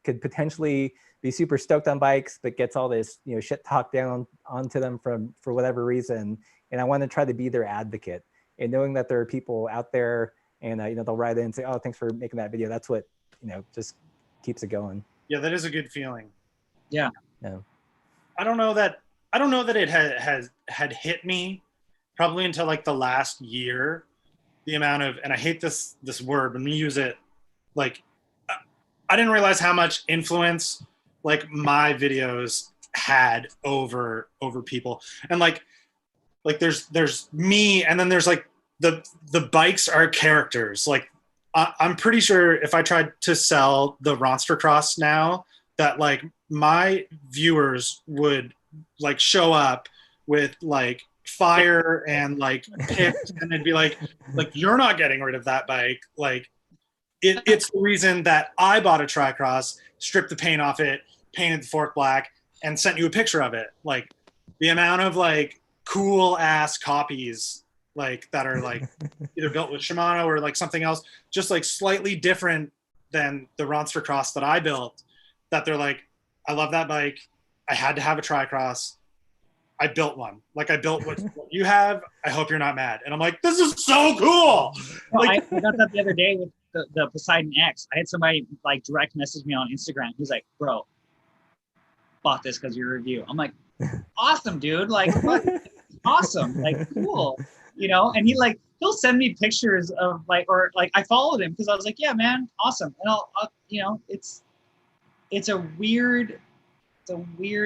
Speaker 1: could potentially be super stoked on bikes, but gets all this, you know, shit talked down onto them for whatever reason, and I want to try to be their advocate. And knowing that there are people out there, and you know, they'll write in and say, "Oh, thanks for making that video." That's what, you know, just keeps it going.
Speaker 2: Yeah, that is a good feeling.
Speaker 3: Yeah.
Speaker 1: No.
Speaker 2: I don't know that it had hit me probably until like the last year. The amount of, and I hate this word, but I'm gonna use it, like I didn't realize how much influence like my videos had over people. And like there's me, and then there's like the bikes are characters. Like I'm pretty sure if I tried to sell the Ronster Cross now, that like my viewers would like show up with like fire and like picks, and they'd be like you're not getting rid of that bike. Like it's the reason that I bought a Tricross, stripped the paint off it, painted the fork black, and sent you a picture of it. Like the amount of like cool ass copies like that are like either built with Shimano or like something else, just like slightly different than the Ronster Cross that I built, that they're like, I love that bike. I had to have a Tricross. I built one. Like I built what you have. I hope you're not mad. And I'm like, this is so cool.
Speaker 3: Well,
Speaker 2: like,
Speaker 3: I got that the other day with the Poseidon X. I had somebody like direct message me on Instagram. He's like, bro, bought this because of your review. I'm like, awesome, dude. Like, awesome. Like, cool. You know, and he'll send me pictures of like, or like I followed him because I was like, yeah, man, awesome. And I'll you know, it's a weird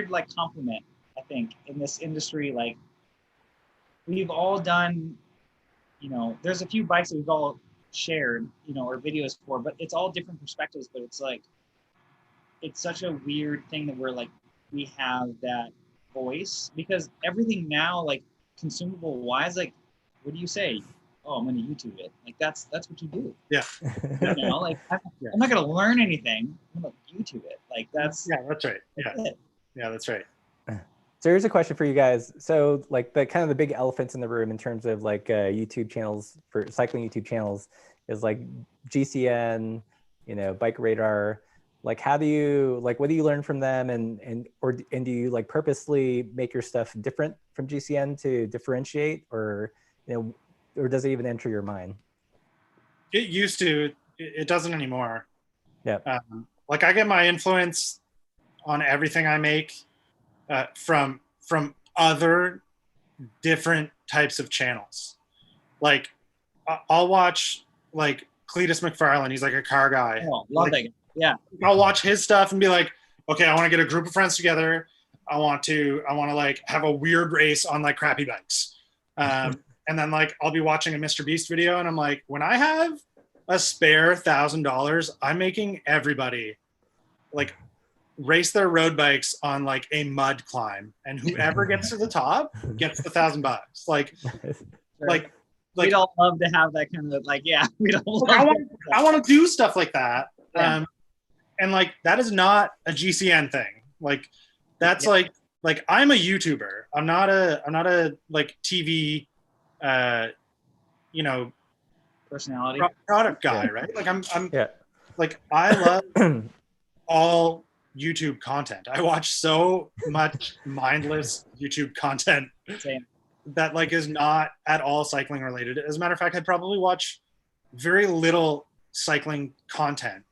Speaker 3: like compliment, I think, in this industry. Like we've all done, you know, there's a few bikes that we've all shared, you know, or videos for, but it's all different perspectives. But it's like, it's such a weird thing that we're like, we have that voice, because everything now, like consumable wise, like, what do you say? Oh, I'm going to YouTube it. Like that's what you do.
Speaker 2: Yeah.
Speaker 3: You know, like I'm not going to learn anything. I'm going to YouTube it. Like that's
Speaker 2: right.
Speaker 3: That's it.
Speaker 2: Yeah, that's right.
Speaker 1: So here's a question for you guys. So like the kind of the big elephants in the room in terms of like YouTube channels, for cycling YouTube channels, is like GCN, you know, Bike Radar. Like how do you, like what do you learn from them, and do you like purposely make your stuff different from GCN to differentiate, or, you know, or does it even enter your mind?
Speaker 2: It used to. It doesn't anymore.
Speaker 1: Yeah.
Speaker 2: Like I get my influence on everything I make from other different types of channels. Like I'll watch like Cletus McFarlane. He's like a car guy.
Speaker 3: Oh, love
Speaker 2: like,
Speaker 3: that guy. Yeah.
Speaker 2: I'll watch his stuff and be like, okay, I want to get a group of friends together. I want to like have a weird race on like crappy bikes. And then like I'll be watching a Mr. Beast video and I'm like, when I have a spare $1,000, I'm making everybody like race their road bikes on like a mud climb, and whoever gets to the top gets the $1,000. Like
Speaker 3: We'd all love to have that kind of like, yeah, we'd all
Speaker 2: I want to do stuff like that.
Speaker 3: Yeah.
Speaker 2: And like that is not a GCN thing. Like that's like I'm a YouTuber. I'm not a like TV you know,
Speaker 3: personality
Speaker 2: product guy, right? Like I'm
Speaker 1: Yeah.
Speaker 2: like I love all YouTube content. I watch so much mindless YouTube content
Speaker 3: Same.
Speaker 2: that like is not at all cycling related. As a matter of fact, I'd probably watch very little cycling content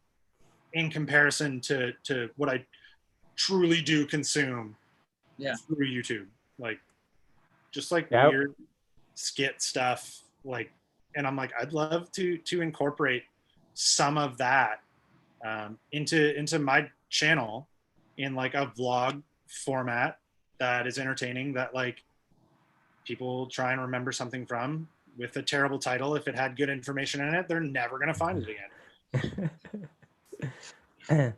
Speaker 2: in comparison to what I truly do consume through YouTube. Like just like weird skit stuff, like, and I'm like, I'd love to incorporate some of that into my channel in like a vlog format that is entertaining, that like people try and remember something from, with a terrible title. If it had good information in it, they're never going to find it again.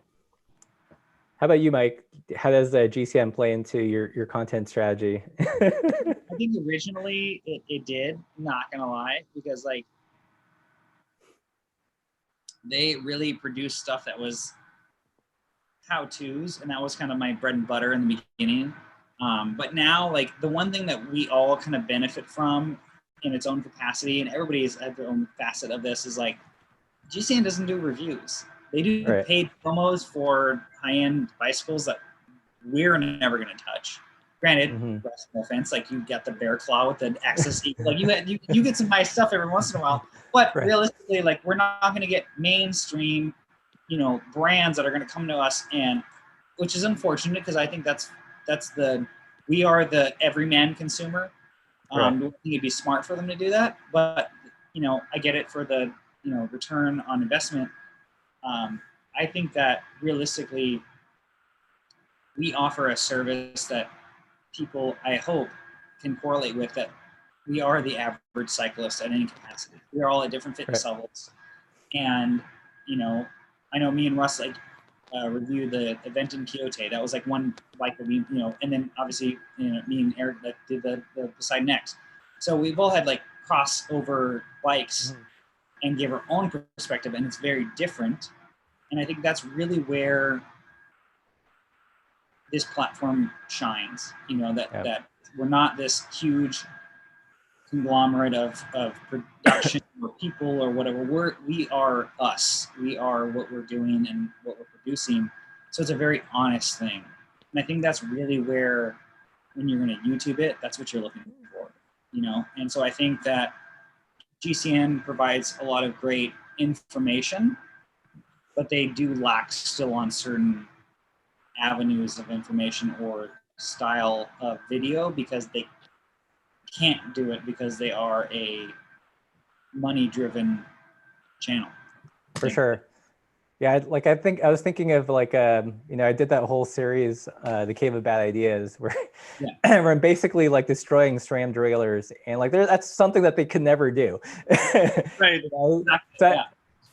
Speaker 1: How about you, Mike? How does GCN play into your content strategy?
Speaker 3: I think originally it did, not gonna lie, because like they really produced stuff that was how-tos, and that was kind of my bread and butter in the beginning. But now, like the one thing that we all kind of benefit from in its own capacity, and everybody's at their own facet of this, is like GCN doesn't do reviews. They do paid promos for high-end bicycles that we're never going to touch. Granted, no offense, like you get the Bear Claw with the Axis, like you get some nice stuff every once in a while, but realistically, like we're not going to get mainstream, brands that are going to come to us, and which is unfortunate, because I think we are the everyman consumer. I think it'd be smart for them to do that, but I get it for the return on investment. I think that realistically, we offer a service that people, I hope, can correlate with, that we are the average cyclist at any capacity. We are all at different fitness levels. And, I know me and Russ reviewed the event in Kyoto. That was like one bike that we, and then obviously, me and Eric that did the Poseidon next. So we've all had like crossover bikes and give our own perspective, and it's very different. And I think that's really where this platform shines, that we're not this huge conglomerate of production or people or whatever. We are us. We are what we're doing and what we're producing. So it's a very honest thing. And I think that's really where, when you're going to YouTube it, that's what you're looking for, And so I think that GCN provides a lot of great information, but they do lack still on certain avenues of information or style of video, because they can't do it because they are a money-driven channel.
Speaker 1: For sure. Yeah, I think I was thinking of like, I did that whole series, The Cave of Bad Ideas, where where I'm basically like destroying SRAM derailleurs, and like that's something that they could never do.
Speaker 2: Right.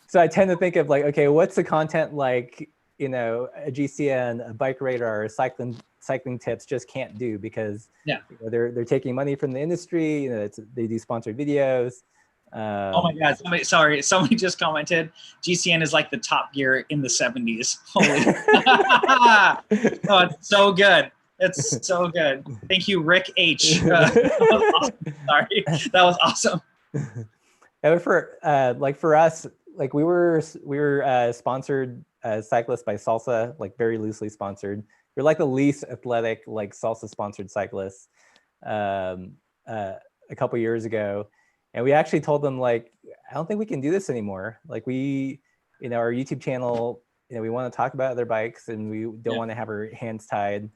Speaker 1: So I tend to think of like, okay, what's the content like, a GCN, a Bike Radar, cycling tips just can't do, because they're taking money from the industry. They do sponsored videos.
Speaker 3: Oh my God! Somebody just commented, GCN is like the Top Gear in the 70s. Holy! Oh, it's so good. It's so good. Thank you, Rick H. That was awesome. Sorry, that was awesome.
Speaker 1: And for us, like we were sponsored cyclists by Salsa, like very loosely sponsored. We're like the least athletic, like Salsa sponsored cyclists a couple years ago. And we actually told them, like, I don't think we can do this anymore. Like our YouTube channel you know, we want to talk about other bikes, and we don't
Speaker 3: Yeah.
Speaker 1: want to have our hands tied,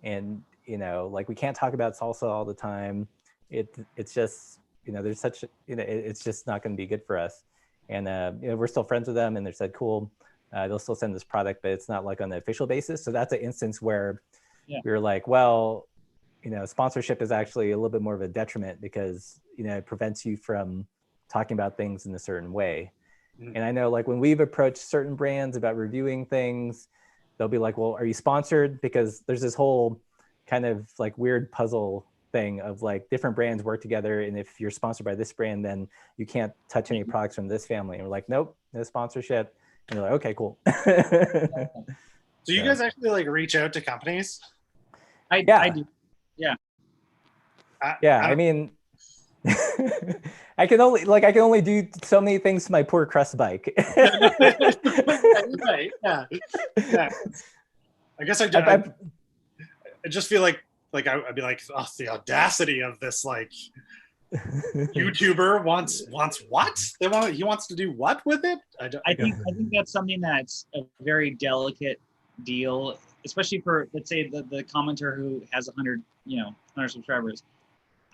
Speaker 1: and you know, like we can't talk about salsa all the time. It's just, you know, there's such, you know, it's just not going to be good for us. And you know, we're still friends with them, and they said cool, they'll still send this product, but it's not like on the official basis. So that's an instance where we were like, well, you know, sponsorship is actually a little bit more of a detriment, because, you know, it prevents you from talking about things in a certain way. And I know, like, when we've approached certain brands about reviewing things, they'll be like, well, are you sponsored? Because there's this whole kind of like weird puzzle thing of like different brands work together, and if you're sponsored by this brand, then you can't touch any products from this family. And we're like, nope, no sponsorship. And they're like, okay, cool.
Speaker 2: So you guys actually like reach out to companies?
Speaker 3: I do. Yeah.
Speaker 1: I mean, I can only do so many things to my poor Crest bike.
Speaker 2: Right. Yeah. I guess I just feel like I'd be like, oh, the audacity of this like YouTuber wants what? He wants to do what with it?
Speaker 3: I think that's something that's a very delicate deal, especially for, let's say, the commenter who has 100 subscribers.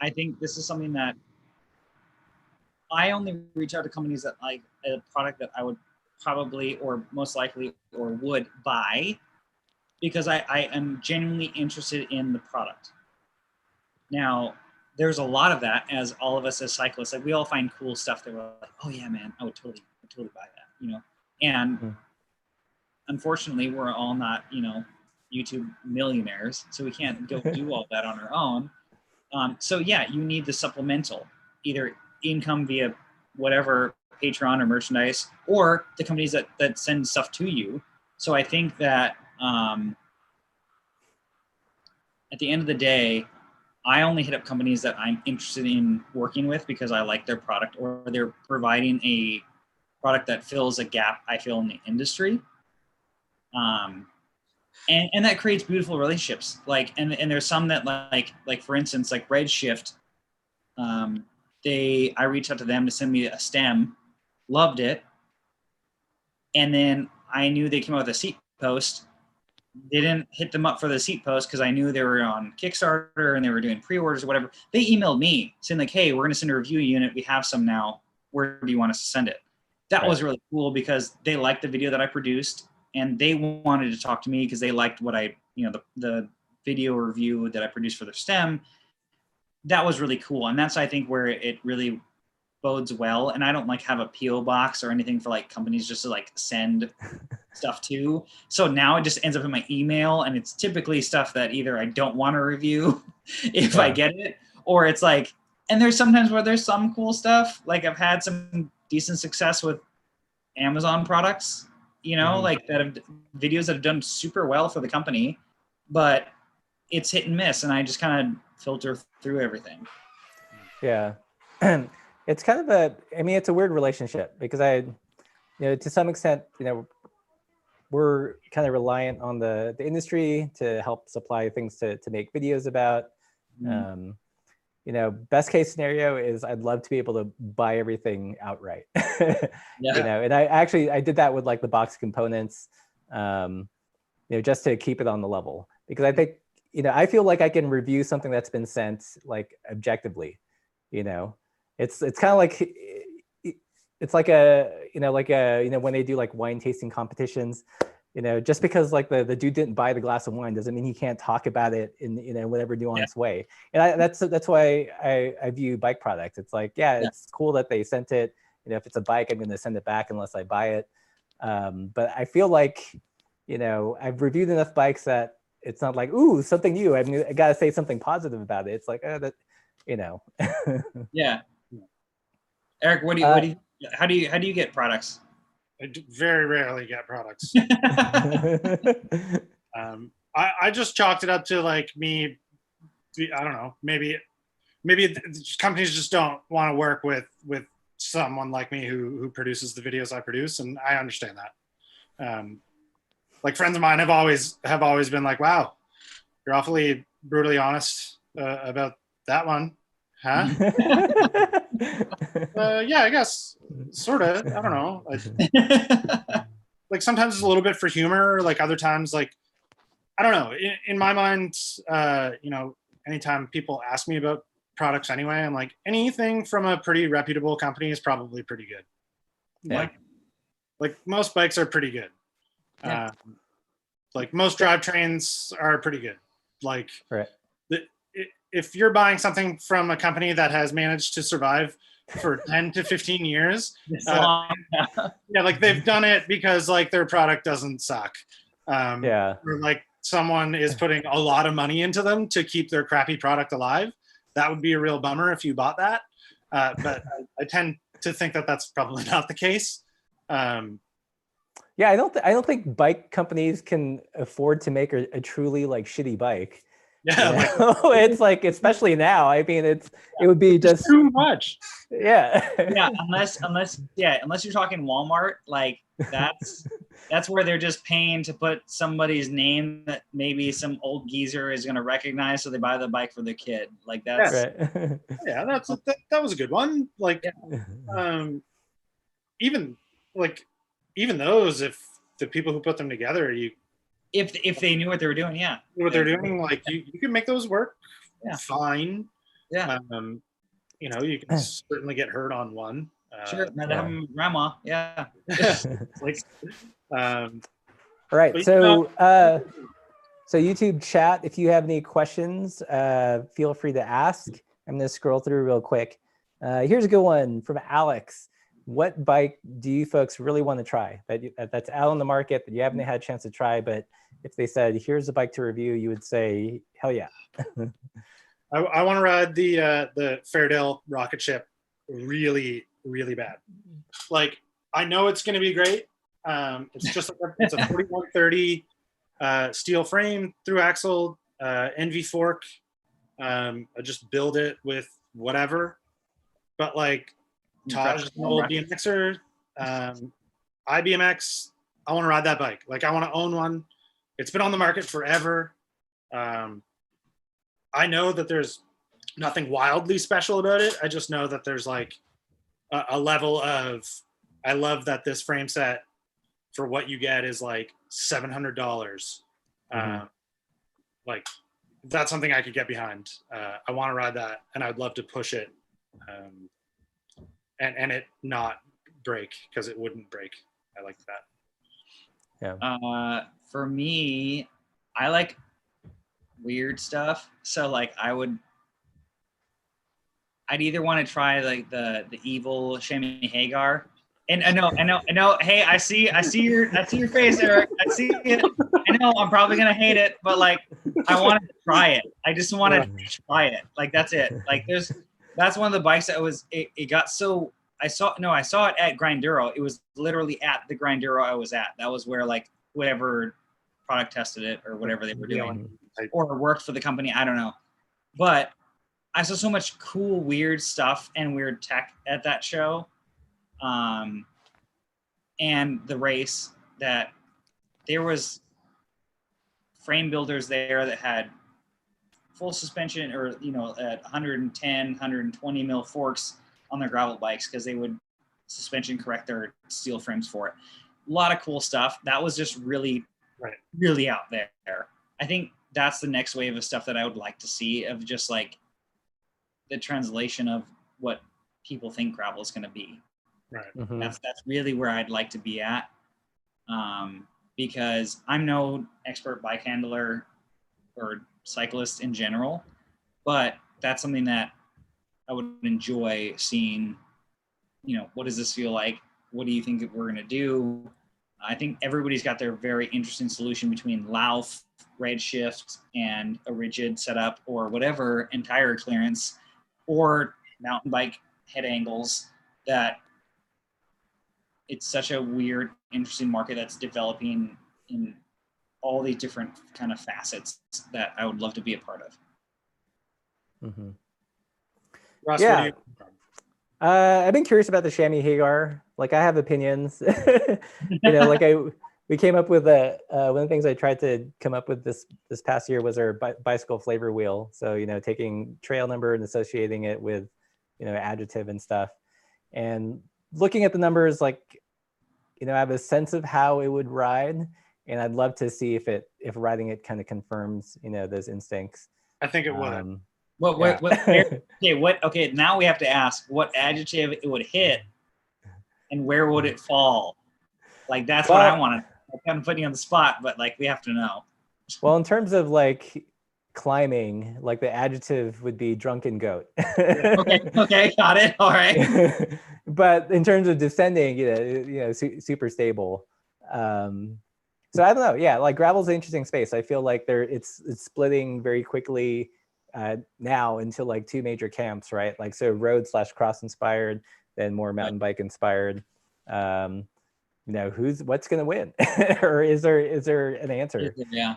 Speaker 3: I think this is something that I only reach out to companies that like a product that I would probably or most likely or would buy, because I am genuinely interested in the product. Now, there's a lot of that, as all of us as cyclists, like we all find cool stuff that we're like, oh yeah, man, I would totally buy that, you know. And unfortunately, we're all not, you know, YouTube millionaires, so we can't go do all that on our own. So yeah, you need the supplemental, either income via whatever Patreon or merchandise, or the companies that send stuff to you. So I think that at the end of the day, I only hit up companies that I'm interested in working with because I like their product, or they're providing a product that fills a gap I feel in the industry. And that creates beautiful relationships. Like, and there's some that like for instance, like Redshift, I reached out to them to send me a stem, loved it. And then I knew they came out with a seat post. Didn't hit them up for the seat post because I knew they were on Kickstarter and they were doing pre-orders or whatever. They emailed me saying like, hey, we're going to send a review unit. We have some now. Where do you want us to send it? That was really cool because they liked the video that I produced and they wanted to talk to me because they liked what the video review that I produced for their stem. That was really cool. And that's, I think, where it really bodes well. And I don't like have a PO box or anything for like companies just to like send stuff to. So now it just ends up in my email, and it's typically stuff that either I don't want to review if I get it, or it's like, and there's sometimes where there's some cool stuff. Like I've had some decent success with Amazon products, you know, like that have videos that have done super well for the company, but it's hit and miss. And I just kind of filter through everything.
Speaker 1: Yeah. It's kind of it's a weird relationship because to some extent, we're kind of reliant on the industry to help supply things to make videos about. Best case scenario is I'd love to be able to buy everything outright. And I did that with like the box components, just to keep it on the level, because I think, I feel like I can review something that's been sent like objectively, it's kind of like, it's like when they do like wine tasting competitions, just because like the dude didn't buy the glass of wine doesn't mean he can't talk about it in whatever nuanced way. And that's why I view bike products. It's like, it's cool that they sent it. If it's a bike, I'm going to send it back unless I buy it. But I feel like, I've reviewed enough bikes that it's not like, ooh, something new. I got to say something positive about it. It's like,
Speaker 3: Yeah. Eric, how do you get products?
Speaker 2: I very rarely get products. I just chalked it up to like me. I don't know. Maybe companies just don't want to work with someone like me who produces the videos I produce, and I understand that. Like friends of mine have always been like, "Wow, you're awfully brutally honest about that one, huh?" Yeah, I guess sort of. I don't know. like sometimes it's a little bit for humor, like other times, like, I don't know. In my mind, you know, anytime people ask me about products anyway, I'm like, anything from a pretty reputable company is probably pretty good.
Speaker 1: Yeah.
Speaker 2: Like most bikes are pretty good.
Speaker 3: Yeah.
Speaker 2: Like most drivetrains are pretty good. Like,
Speaker 1: Right.
Speaker 2: if you're buying something from a company that has managed to survive for 10 to 15 years,
Speaker 3: long.
Speaker 2: yeah, like they've done it because like their product doesn't suck.
Speaker 1: Yeah.
Speaker 2: Or like someone is putting a lot of money into them to keep their crappy product alive. That would be a real bummer if you bought that. But I tend to think that that's probably not the case.
Speaker 1: Yeah, I don't think bike companies can afford to make a truly like shitty bike.
Speaker 2: Yeah,
Speaker 1: You
Speaker 2: like,
Speaker 1: know? It's like, especially now. I mean, it would be just
Speaker 2: too much.
Speaker 1: yeah.
Speaker 3: Yeah, unless you're talking Walmart, like that's where they're just paying to put somebody's name that maybe some old geezer is going to recognize, so they buy the bike for the kid. Like that's
Speaker 1: Right.
Speaker 2: Yeah, that was a good one. Like, even even those, if the people who put them together,
Speaker 3: if they knew what they were doing, yeah.
Speaker 2: what they're doing, like you can make those work fine.
Speaker 3: Yeah.
Speaker 2: You know, you can certainly get hurt on one.
Speaker 3: Sure, Madame Grandma, yeah.
Speaker 2: Like,
Speaker 1: All right,
Speaker 2: but,
Speaker 1: so so YouTube chat, if you have any questions, feel free to ask. I'm going to scroll through real quick. Here's a good one from Alex. What bike do you folks really want to try that's out on the market that you haven't had a chance to try, but if they said, here's a bike to review, you would say, hell yeah.
Speaker 2: I want to ride the Fairdale rocket ship really, really bad. Like, I know it's going to be great. It's just it's a 4130 steel frame, through axle, NV fork. I just build it with whatever. But like, Taj is an old BMXer. IBMX, I want to ride that bike. Like, I want to own one. It's been on the market forever. I know that there's nothing wildly special about it. I just know that there's like a level of, I love that this frame set for what you get is like $700. Like, that's something I could get behind. I want to ride that, and I'd love to push it, and it not break, because it wouldn't break. I like that.
Speaker 1: Yeah.
Speaker 3: For me, I like weird stuff. So like I'd either want to try like the evil Shammy Hagar. And I know. Hey, I see your face, Eric. I see it. I know I'm probably gonna hate it, but like I want to try it. I just want to try it. Like that's it. Like that's one of the bikes that it got so I saw it at Grinduro. It was literally at the Grinduro I was at. That was where like whatever product tested it or whatever they were doing, or worked for the company. I don't know, but I saw so much cool, weird stuff and weird tech at that show. And the race, that there was frame builders there that had full suspension, or at 110 120 mil forks on their gravel bikes, because they would suspension correct their steel frames for it. A lot of cool stuff that was just really really out there. I think that's the next wave of stuff that I would like to see, of just like the translation of what people think gravel is going to be. That's really where I'd like to be at, because I'm no expert bike handler or cyclist in general, but that's something that I would enjoy seeing. What does this feel like? What do you think we're going to do? I think everybody's got their very interesting solution between Louth, Redshift, and a rigid setup, or whatever, and tire clearance, or mountain bike head angles. That it's such a weird, interesting market that's developing in all these different kind of facets that I would love to be a part of.
Speaker 2: Russ,
Speaker 1: Yeah.
Speaker 2: what do you?
Speaker 1: I've been curious about the Chamois Hagar. Like, I have opinions. Like we came up with one of the things I tried to come up with this past year was our bicycle flavor wheel. So, taking trail number and associating it with, adjective and stuff. And looking at the numbers, like, you know, I have a sense of how it would ride, and I'd love to see if riding it kind of confirms, you know, those instincts.
Speaker 2: I think it would.
Speaker 3: Okay, now we have to ask what adjective it would hit and where would it fall? Like, that's what I want to, I'm kind of putting you on the spot, but like, we have to know.
Speaker 1: Well, in terms of like climbing, like the adjective would be drunken goat.
Speaker 3: Okay, got it. All right.
Speaker 1: But in terms of descending, super stable. So I don't know. Yeah, like gravel's an interesting space. I feel like it's splitting very quickly now into like two major camps, right? Like, so road / cross inspired, then more mountain bike inspired. You know, what's going to win? Or is there an answer?
Speaker 3: Yeah.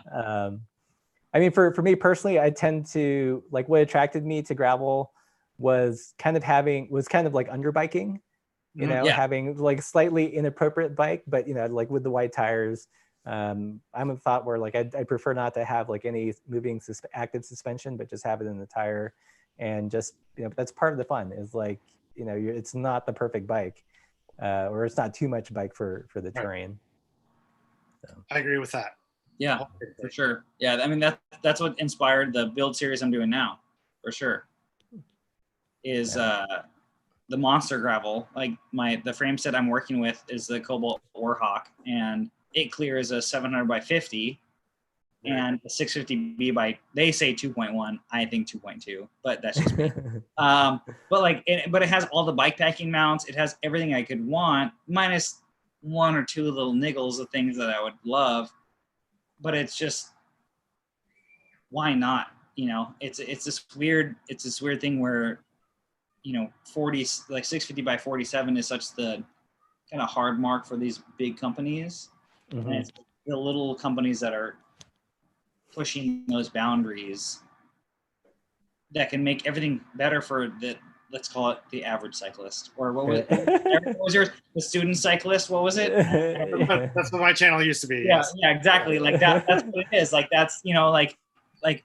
Speaker 1: I mean, for me personally, I tend to like, what attracted me to gravel was kind of like underbiking, you know, having like slightly inappropriate bike, but you know, like with the wide tires. I'm a thought where like I prefer not to have like any moving active suspension, but just have it in the tire, and just, you know, that's part of the fun, is like, you know, it's not the perfect bike, or it's not too much bike for the terrain. So.
Speaker 2: I agree with that.
Speaker 3: Yeah, for sure. Yeah, I mean, that's what inspired the build series I'm doing now, for sure. Is the monster gravel. Like the frame set I'm working with is the Cobalt Warhawk, and it clears a 700 by 50 and a 650B by, they say 2.1. I think 2.2, but that's just me. But it has all the bike packing mounts. It has everything I could want, minus one or two little niggles of things that I would love. But it's just, why not? You know, it's this weird thing where, you know, 650 by 47 is such the kind of hard mark for these big companies. Mm-hmm. And it's the little companies that are pushing those boundaries that can make everything better for the, let's call it the average cyclist. Or what was yours? The student cyclist? What was it?
Speaker 2: That's what my channel used to be.
Speaker 3: Yeah,
Speaker 2: yes.
Speaker 3: Yeah, exactly. Like that's what it is. Like, that's, you know, like,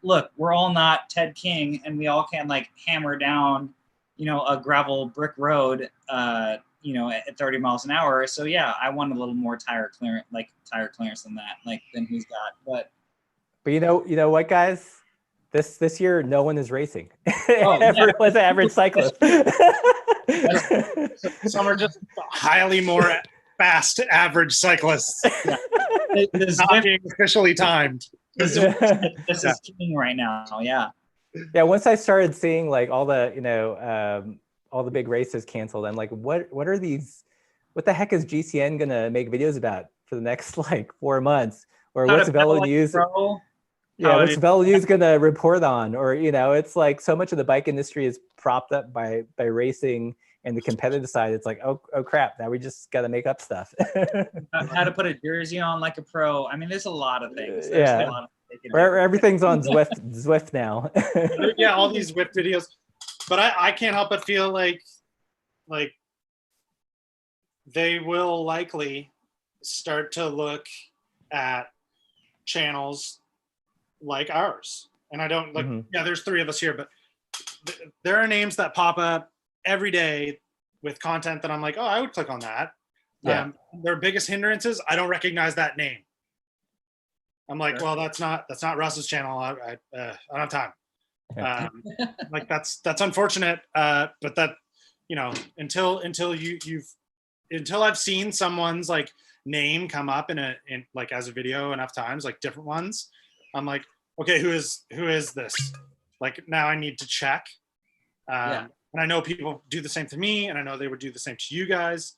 Speaker 3: look, we're all not Ted King, and we all can like hammer down, you know, a gravel brick road, you know, at 30 miles an hour. So yeah, I want a little more tire clearance than that, like, than he's got. But
Speaker 1: you know what, guys? This year, no one is racing. Everyone's an average cyclist.
Speaker 2: Some are just highly more fast average cyclists.
Speaker 3: Yeah.
Speaker 2: Not being officially timed.
Speaker 3: This is king right now. Yeah.
Speaker 1: Yeah. Once I started seeing like all the, you know, all the big races canceled, I'm like, what are these? What the heck is GCN gonna make videos about for the next like 4 months? Or what's Velo News? Yeah, what's Velo News gonna report on? Or, you know, it's like so much of the bike industry is propped up by racing, and the competitive side, it's like, oh crap, now we just got to make up stuff.
Speaker 3: How to put a jersey on like a pro. I mean, there's a lot of things.
Speaker 1: Everything's on Zwift now.
Speaker 2: Yeah, all these Zwift videos. But I can't help but feel like they will likely start to look at channels like ours. And I don't like, yeah, there's 3 of us here, but there are names that pop up every day with content that I'm like, oh, I would click on that. Yeah. Their biggest hindrances, I don't recognize that name. I'm like, well, that's not Russ's channel. I don't have time. Like that's unfortunate. But that, you know, until I've seen someone's like name come up in like as a video enough times, like different ones, I'm like, okay, who is this? Like, now I need to check. And I know people do the same to me, and I know they would do the same to you guys.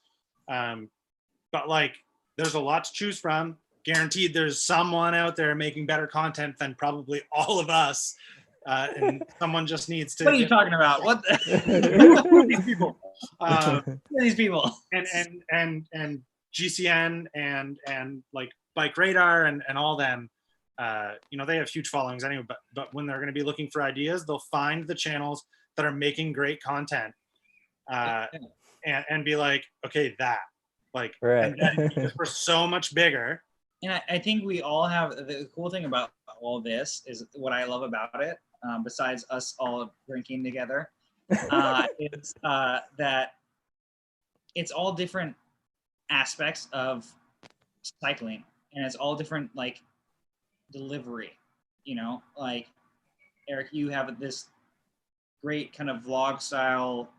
Speaker 2: But like, there's a lot to choose from. Guaranteed there's someone out there making better content than probably all of us. And someone just needs to.
Speaker 3: What are you talking about? What?
Speaker 2: Who are these people?
Speaker 3: Who are these people?
Speaker 2: And GCN and like Bike Radar and all them. You know, they have huge followings anyway, but when they're going to be looking for ideas, they'll find the channels that are making great content, and be like, okay, that, like,
Speaker 1: right.
Speaker 2: And then we're so much bigger.
Speaker 3: And I think we all have, the cool thing about all this is what I love about it, besides us all drinking together, is that it's all different aspects of cycling, and it's all different, like delivery, you know, like Eric, you have this great kind of vlog style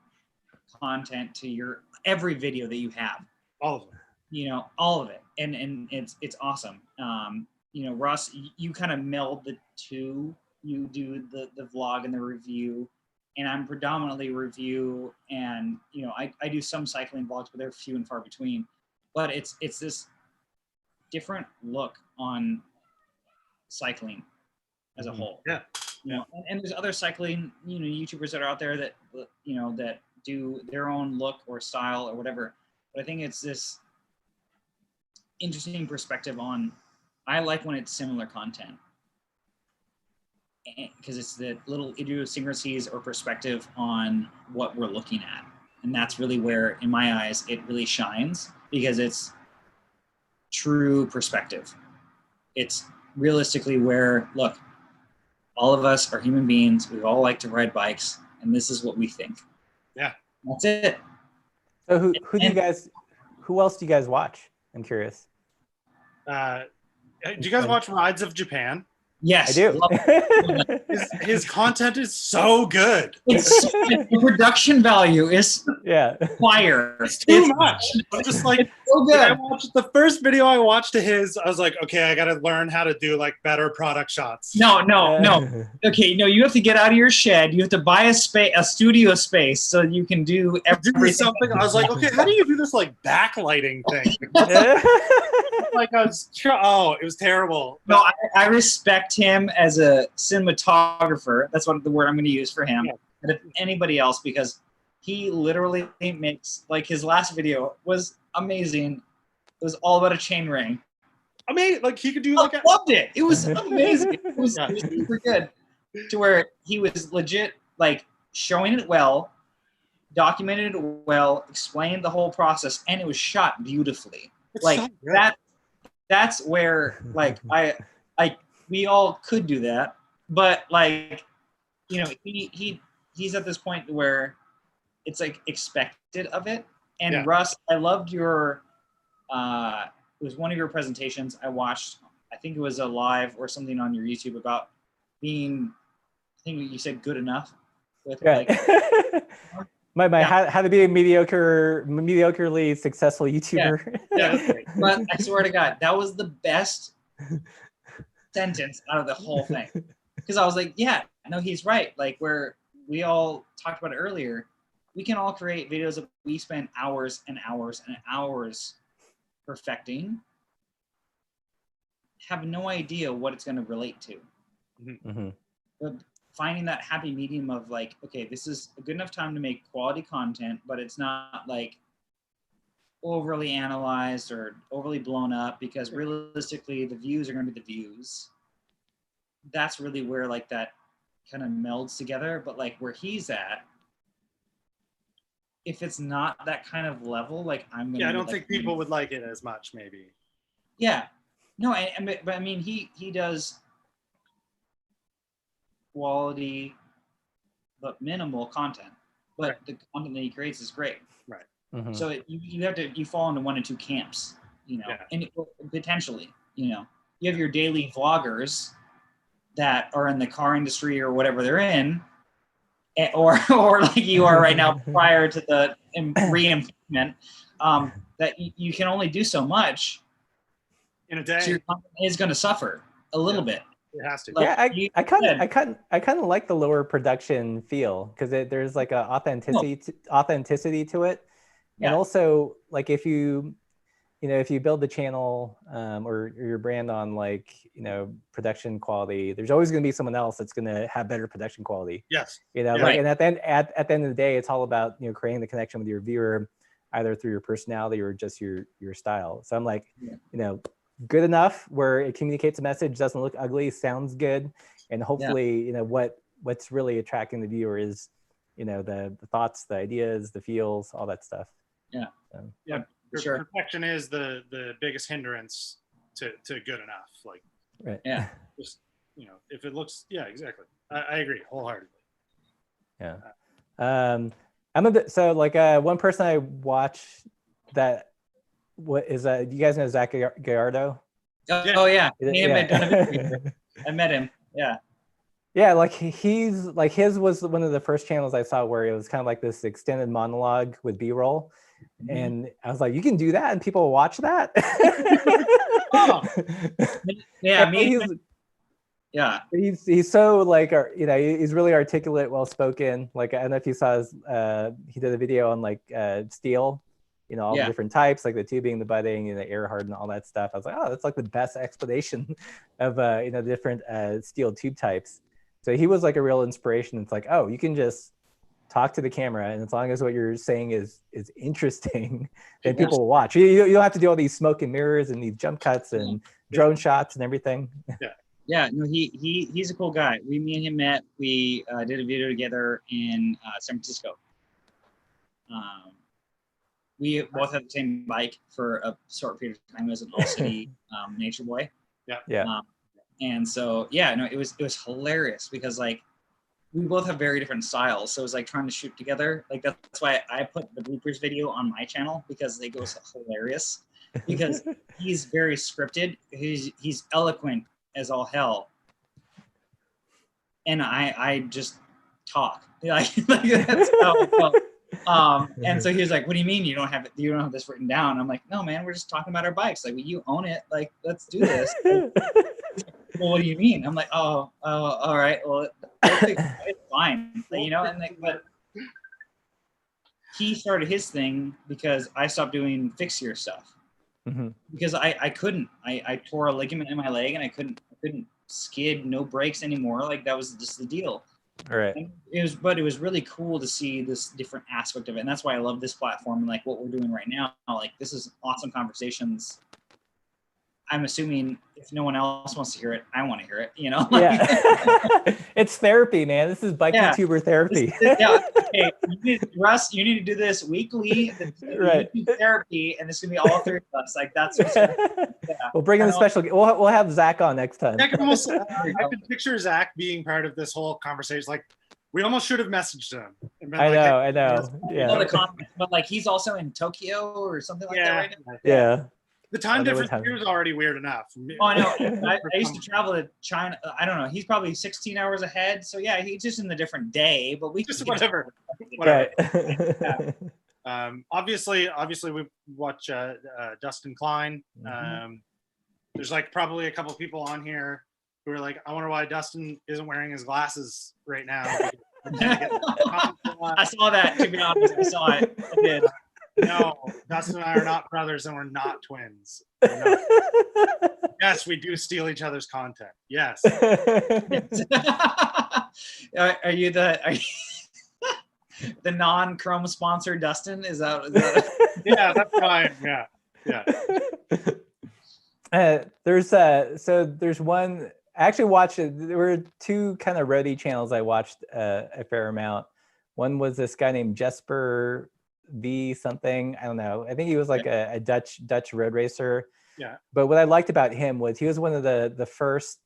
Speaker 3: content to your every video that you have,
Speaker 2: All of them.
Speaker 3: you know, all of it, and it's awesome. You know, Russ, you kind of meld the two. You do the vlog and the review, and I'm predominantly review, and you know, I do some cycling vlogs, but they're few and far between. But it's this different look on cycling as a whole.
Speaker 2: Yeah.
Speaker 3: You know, and there's other cycling, you know, YouTubers that are out there that, you know, that do their own look or style or whatever. But I think it's this interesting perspective on, I like when it's similar content, because it's the little idiosyncrasies or perspective on what we're looking at. And that's really where, in my eyes, it really shines, because it's true perspective. It's realistically where, look, all of us are human beings. We all like to ride bikes, and this is what we think.
Speaker 2: Yeah.
Speaker 3: That's it.
Speaker 1: So who else do you guys watch? I'm curious.
Speaker 2: Do you guys watch Rides of Japan?
Speaker 3: Yes.
Speaker 1: I do.
Speaker 2: His content is so good.
Speaker 3: The production value is fire.
Speaker 2: It's too much. I'm just like,
Speaker 3: so good.
Speaker 2: I watched the first video I watched of his. I was like, okay, I got to learn how to do like better product shots.
Speaker 3: No. Okay, no, you have to get out of your shed. You have to buy a studio space so you can do everything.
Speaker 2: Something. I was like, okay, how do you do this like backlighting thing? Like it was terrible.
Speaker 3: No, I respect him as a cinematographer. That's what the word I'm going to use for him. Yeah. And if anybody else, because he literally makes, like, his last video was amazing. It was all about a chain ring.
Speaker 2: I mean, like, he could do
Speaker 3: I loved it. It was amazing. It was super good. To where he was legit, like, showing it well, documented it well, explained the whole process, and it was shot beautifully.
Speaker 2: It's
Speaker 3: like
Speaker 2: so good.
Speaker 3: That's where, like, we all could do that, but, like, you know, he's at this point where it's like expected of it. And yeah. Russ, I loved your it was one of your presentations I watched. I think it was a live or something on your YouTube about being, I think you said, good enough with like
Speaker 1: how to be a mediocrely successful YouTuber.
Speaker 3: Yeah. But I swear to God, that was the best sentence out of the whole thing. Because I was like, yeah, no, he's right. Like, where we all talked about it earlier, we can all create videos that we spend hours and hours and hours perfecting, have no idea what it's going to relate to.
Speaker 1: Mm-hmm.
Speaker 3: But finding that happy medium of, like, okay, this is a good enough time to make quality content, but it's not like overly analyzed or overly blown up, because realistically the views are going to be the views. That's really where, like, that kind of melds together. But like where he's at, if it's not that kind of level, like, I'm gonna,
Speaker 2: I don't think people would like it as much, maybe.
Speaker 3: Yeah, no, but I mean, he does quality but minimal content, but the content that he creates is great.
Speaker 2: Right.
Speaker 3: Mm-hmm. So you fall into one or two camps, you know, and potentially, you know, you have your daily vloggers that are in the car industry or whatever they're in, or like you are right now prior to the re-implement, that you can only do so much
Speaker 2: in a day.
Speaker 3: So your content is going to suffer a little bit.
Speaker 2: It has to.
Speaker 1: Like, I kind of like the lower production feel, because there's like a authenticity to it, and also, like, if you build the channel or your brand on, like, you know, production quality, there's always going to be someone else that's going to have better production quality.
Speaker 2: Yes.
Speaker 1: You know, like, and at the end of the day, it's all about, you know, creating the connection with your viewer, either through your personality or just your style. So I'm like, you know, good enough where it communicates a message, doesn't look ugly, sounds good, and hopefully, you know, what's really attracting the viewer is, you know, the thoughts, the ideas, the feels, all that stuff.
Speaker 3: Yeah.
Speaker 1: So.
Speaker 2: Yeah. Sure. Perfection is the biggest hindrance to good enough. Like,
Speaker 1: right.
Speaker 3: Yeah.
Speaker 2: Just, you know, if it looks, exactly. I agree wholeheartedly.
Speaker 1: Yeah. I'm a bit, so like one person I watch that what is that? You guys know Zach Gallardo?
Speaker 3: Oh yeah, me and him had done a video
Speaker 1: Yeah.
Speaker 3: together. I met him. Yeah.
Speaker 1: Yeah, like he's like his was one of the first channels I saw where it was kind of like this extended monologue with B-roll. And I was like, you can do that and people will watch that.
Speaker 3: Oh. Yeah,
Speaker 1: And
Speaker 3: me. Yeah.
Speaker 1: he's so like he's really articulate, well spoken. Like I don't know if you saw his he did a video on like steel, all the different types, like the tubing, the budding, the air hardened, all that stuff. I was like, oh, that's like the best explanation of the different steel tube types. So he was like a real inspiration. It's like, oh, you can just talk to the camera, and as long as what you're saying is interesting, then people will watch. You don't have to do all these smoke and mirrors and these jump cuts and drone shots and everything.
Speaker 3: Yeah, no, he's a cool guy. Me and him met. We did a video together in San Francisco. We both had the same bike for a short period of time. It was an all-city nature boy.
Speaker 2: Yeah.
Speaker 3: And so it was hilarious because like we both have very different styles. So it was like trying to shoot together. Like that's why I put the bloopers video on my channel, because they go so hilarious. Because he's very scripted. He's eloquent as all hell, and I just talk like that's how it felt. And so he was like, "What do you mean you don't have this written down?" I'm like, "No, man, we're just talking about our bikes. Like, you own it. Like, let's do this." Well, what do you mean? I'm like, oh, all right. Well, it's fine, And like, but he started his thing because I stopped doing fixture stuff. Because I couldn't. I tore a ligament in my leg and I couldn't skid, no brakes anymore. Like that was just the deal.
Speaker 1: All right.
Speaker 3: And it was really cool to see this different aspect of it, and that's why I love this platform and like what we're doing right now. Like this is awesome conversations. I'm assuming if no one else wants to hear it, I want to hear it.
Speaker 1: Yeah. It's therapy, man. This is bike YouTuber therapy.
Speaker 3: Okay, Russ, you need to do this weekly.
Speaker 1: Right.
Speaker 3: YouTube therapy, and this is gonna be all three of us. Like that's what's
Speaker 1: We'll bring in a special. We'll have Zach on next time.
Speaker 2: I could picture Zach being part of this whole conversation. Like we almost should have messaged him.
Speaker 1: I know. Yeah.
Speaker 3: But like he's also in Tokyo or something like that right now.
Speaker 1: Yeah.
Speaker 2: The time difference here is already weird enough.
Speaker 3: Oh, I know. I used to travel to China. I don't know. He's probably 16 hours ahead. So yeah, he's just in a different day. But we
Speaker 2: just whatever.
Speaker 1: Right.
Speaker 2: Obviously, we watch Dustin Klein. There's like probably a couple people on here who are like, I wonder why Dustin isn't wearing his glasses right now.
Speaker 3: I saw that. To be honest, I saw it. I did.
Speaker 2: No, Dustin and I are not brothers, and we're not twins. Yes, we do steal each other's content. Yes.
Speaker 3: Are you the non-Chrome sponsor, Dustin? Is that
Speaker 2: Yeah, that's fine. Yeah.
Speaker 1: There's one. I actually watched it. There were two kind of roadie channels I watched a fair amount. One was this guy named Jesper V something, I don't know. I think he was like a Dutch road racer.
Speaker 2: Yeah.
Speaker 1: But what I liked about him was he was one of the first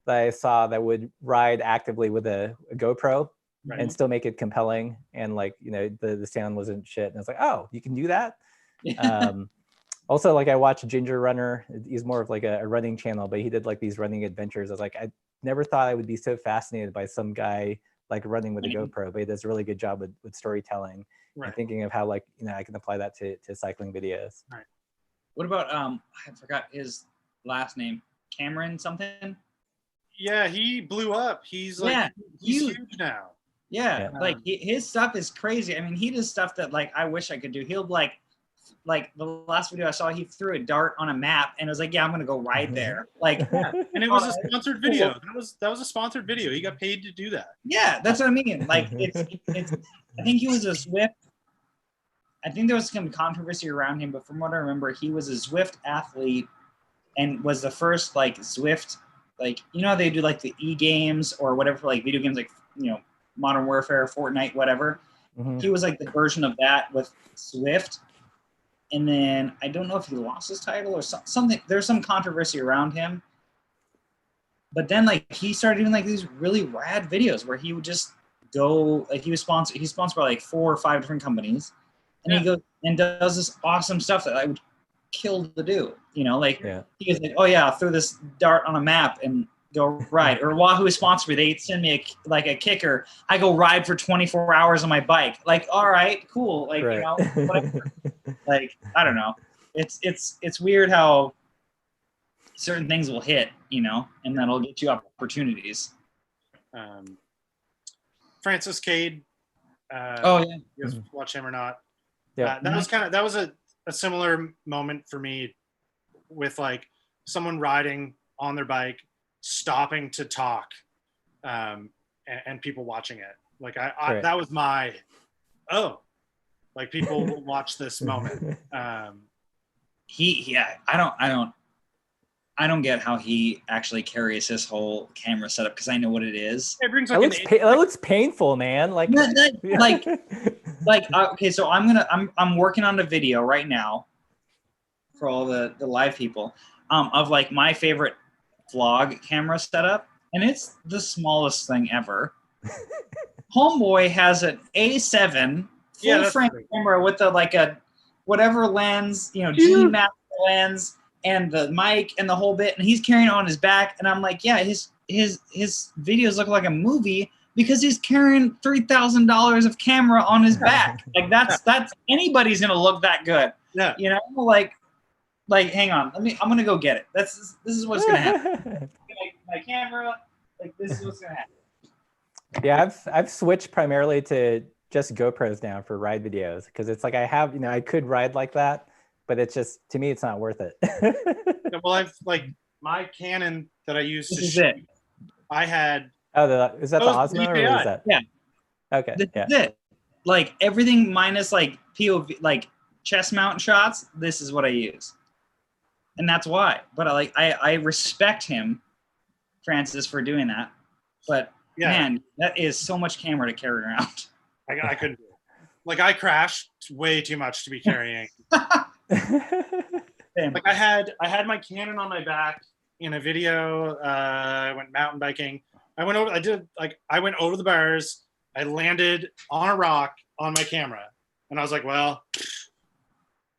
Speaker 1: that I saw that would ride actively with a GoPro and still make it compelling. And like, the sound wasn't shit. And I was like, oh, you can do that. Also, like I watched Ginger Runner. He's more of like a running channel, but he did like these running adventures. I was like, I never thought I would be so fascinated by some guy like running with a GoPro, but he does a really good job with storytelling. And thinking of how like I can apply that to cycling videos.
Speaker 2: Right.
Speaker 3: What about I forgot his last name, Cameron something?
Speaker 2: Yeah, he blew up. He's like he's huge now.
Speaker 3: Yeah. Like his stuff is crazy. I mean, he does stuff that like I wish I could do. He'll like the last video I saw, he threw a dart on a map and was like, yeah, I'm gonna go right there. Like,
Speaker 2: and it was a sponsored video. That was a sponsored video. He got paid to do that.
Speaker 3: Yeah, that's what I mean. Like it's I think he was a Zwift. I think there was some controversy around him, but from what I remember, he was a Zwift athlete and was the first like Zwift, like, they do like the e-games or whatever for like video games, like, Modern Warfare, Fortnite, whatever. He was like the version of that with Zwift. And then I don't know if he lost his title or something. There's some controversy around him. But then like he started doing like these really rad videos where he would just go, like he's sponsored by like 4 or 5 different companies. And he goes and does this awesome stuff that killed to do. You know, like
Speaker 1: Yeah.
Speaker 3: he was like, oh yeah, I'll throw this dart on a map and go ride. Or Wahoo sponsor me, they send me a kicker. I go ride for 24 hours on my bike. Like, all right, cool. Like,
Speaker 1: Right.
Speaker 3: you know, whatever. Like, I don't know. It's weird how certain things will hit, you know, and that'll get you opportunities.
Speaker 2: Francis Cade.
Speaker 3: Oh yeah.
Speaker 2: You guys watch him or not?
Speaker 1: Yeah.
Speaker 2: That was a similar moment for me with like someone riding on their bike, stopping to talk, and people watching it. Like
Speaker 1: Right.
Speaker 2: that was my, like people will watch this moment.
Speaker 3: I don't get how he actually carries his whole camera setup because I know what it is.
Speaker 2: It brings
Speaker 1: That
Speaker 2: like
Speaker 1: looks painful, man. Like,
Speaker 3: Okay, so I'm working on a video right now for all the live people of like my favorite vlog camera setup, and it's the smallest thing ever. Homeboy has an A7 full frame camera with a whatever lens, you know, G map lens and the mic and the whole bit, and he's carrying it on his back, and I'm like, yeah, his videos look like a movie because he's carrying $3,000 of camera on his back. Like that's anybody's gonna look that good.
Speaker 2: Yeah.
Speaker 3: You know, like hang on, I'm gonna go get it. This is what's gonna happen. my camera, like this is what's gonna happen.
Speaker 1: Yeah, I've switched primarily to just GoPros now for ride videos because it's like I could ride like that, but it's just, to me, it's not worth it.
Speaker 2: Well, I've like my Canon that I used to
Speaker 3: shoot.
Speaker 2: I had.
Speaker 1: Is that the Osmo or what is that?
Speaker 3: Yeah.
Speaker 1: Okay.
Speaker 3: This is it. Like everything minus like POV, like chest mount shots. This is what I use, and that's why. But I respect him, Francis, for doing that. But man, that is so much camera to carry around.
Speaker 2: I couldn't do it. Like I crashed way too much to be carrying. Like I had my Canon on my back in a video. I went mountain biking. I went over the bars. I landed on a rock on my camera, and I was like, well,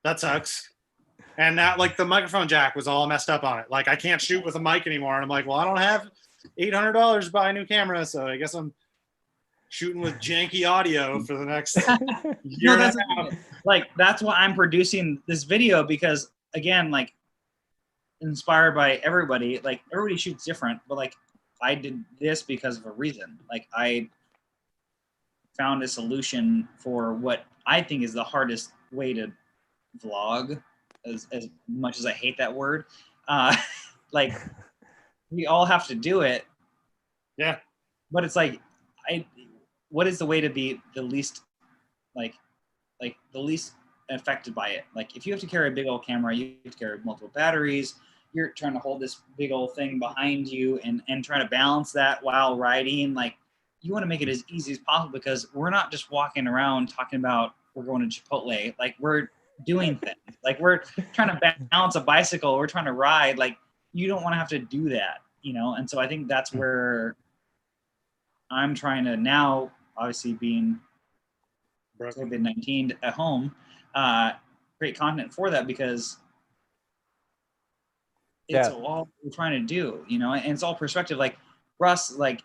Speaker 2: that sucks. And now like the microphone jack was all messed up on it. Like I can't shoot with a mic anymore. And I'm like, well, I don't have $800 to buy a new camera, so I guess I'm shooting with janky audio for the next year and a half.
Speaker 3: Like that's why I'm producing this video, because again, like inspired by everybody. Like everybody shoots different, but like I did this because of a reason. Like I found a solution for what I think is the hardest way to vlog, as much as I hate that word. Like we all have to do it.
Speaker 2: Yeah.
Speaker 3: But it's like, what is the way to be the least, like the least affected by it? Like if you have to carry a big old camera, you have to carry multiple batteries, you're trying to hold this big old thing behind you and trying to balance that while riding. Like you want to make it as easy as possible, because we're not just walking around talking about we're going to Chipotle. Like we're doing things. Like we're trying to balance a bicycle. We're trying to ride. Like you don't want to have to do that, you know? And so I think that's where I'm trying to now, obviously being COVID-19 at home, create content for that, because it's all we're trying to do, you know, and it's all perspective. Like Russ, like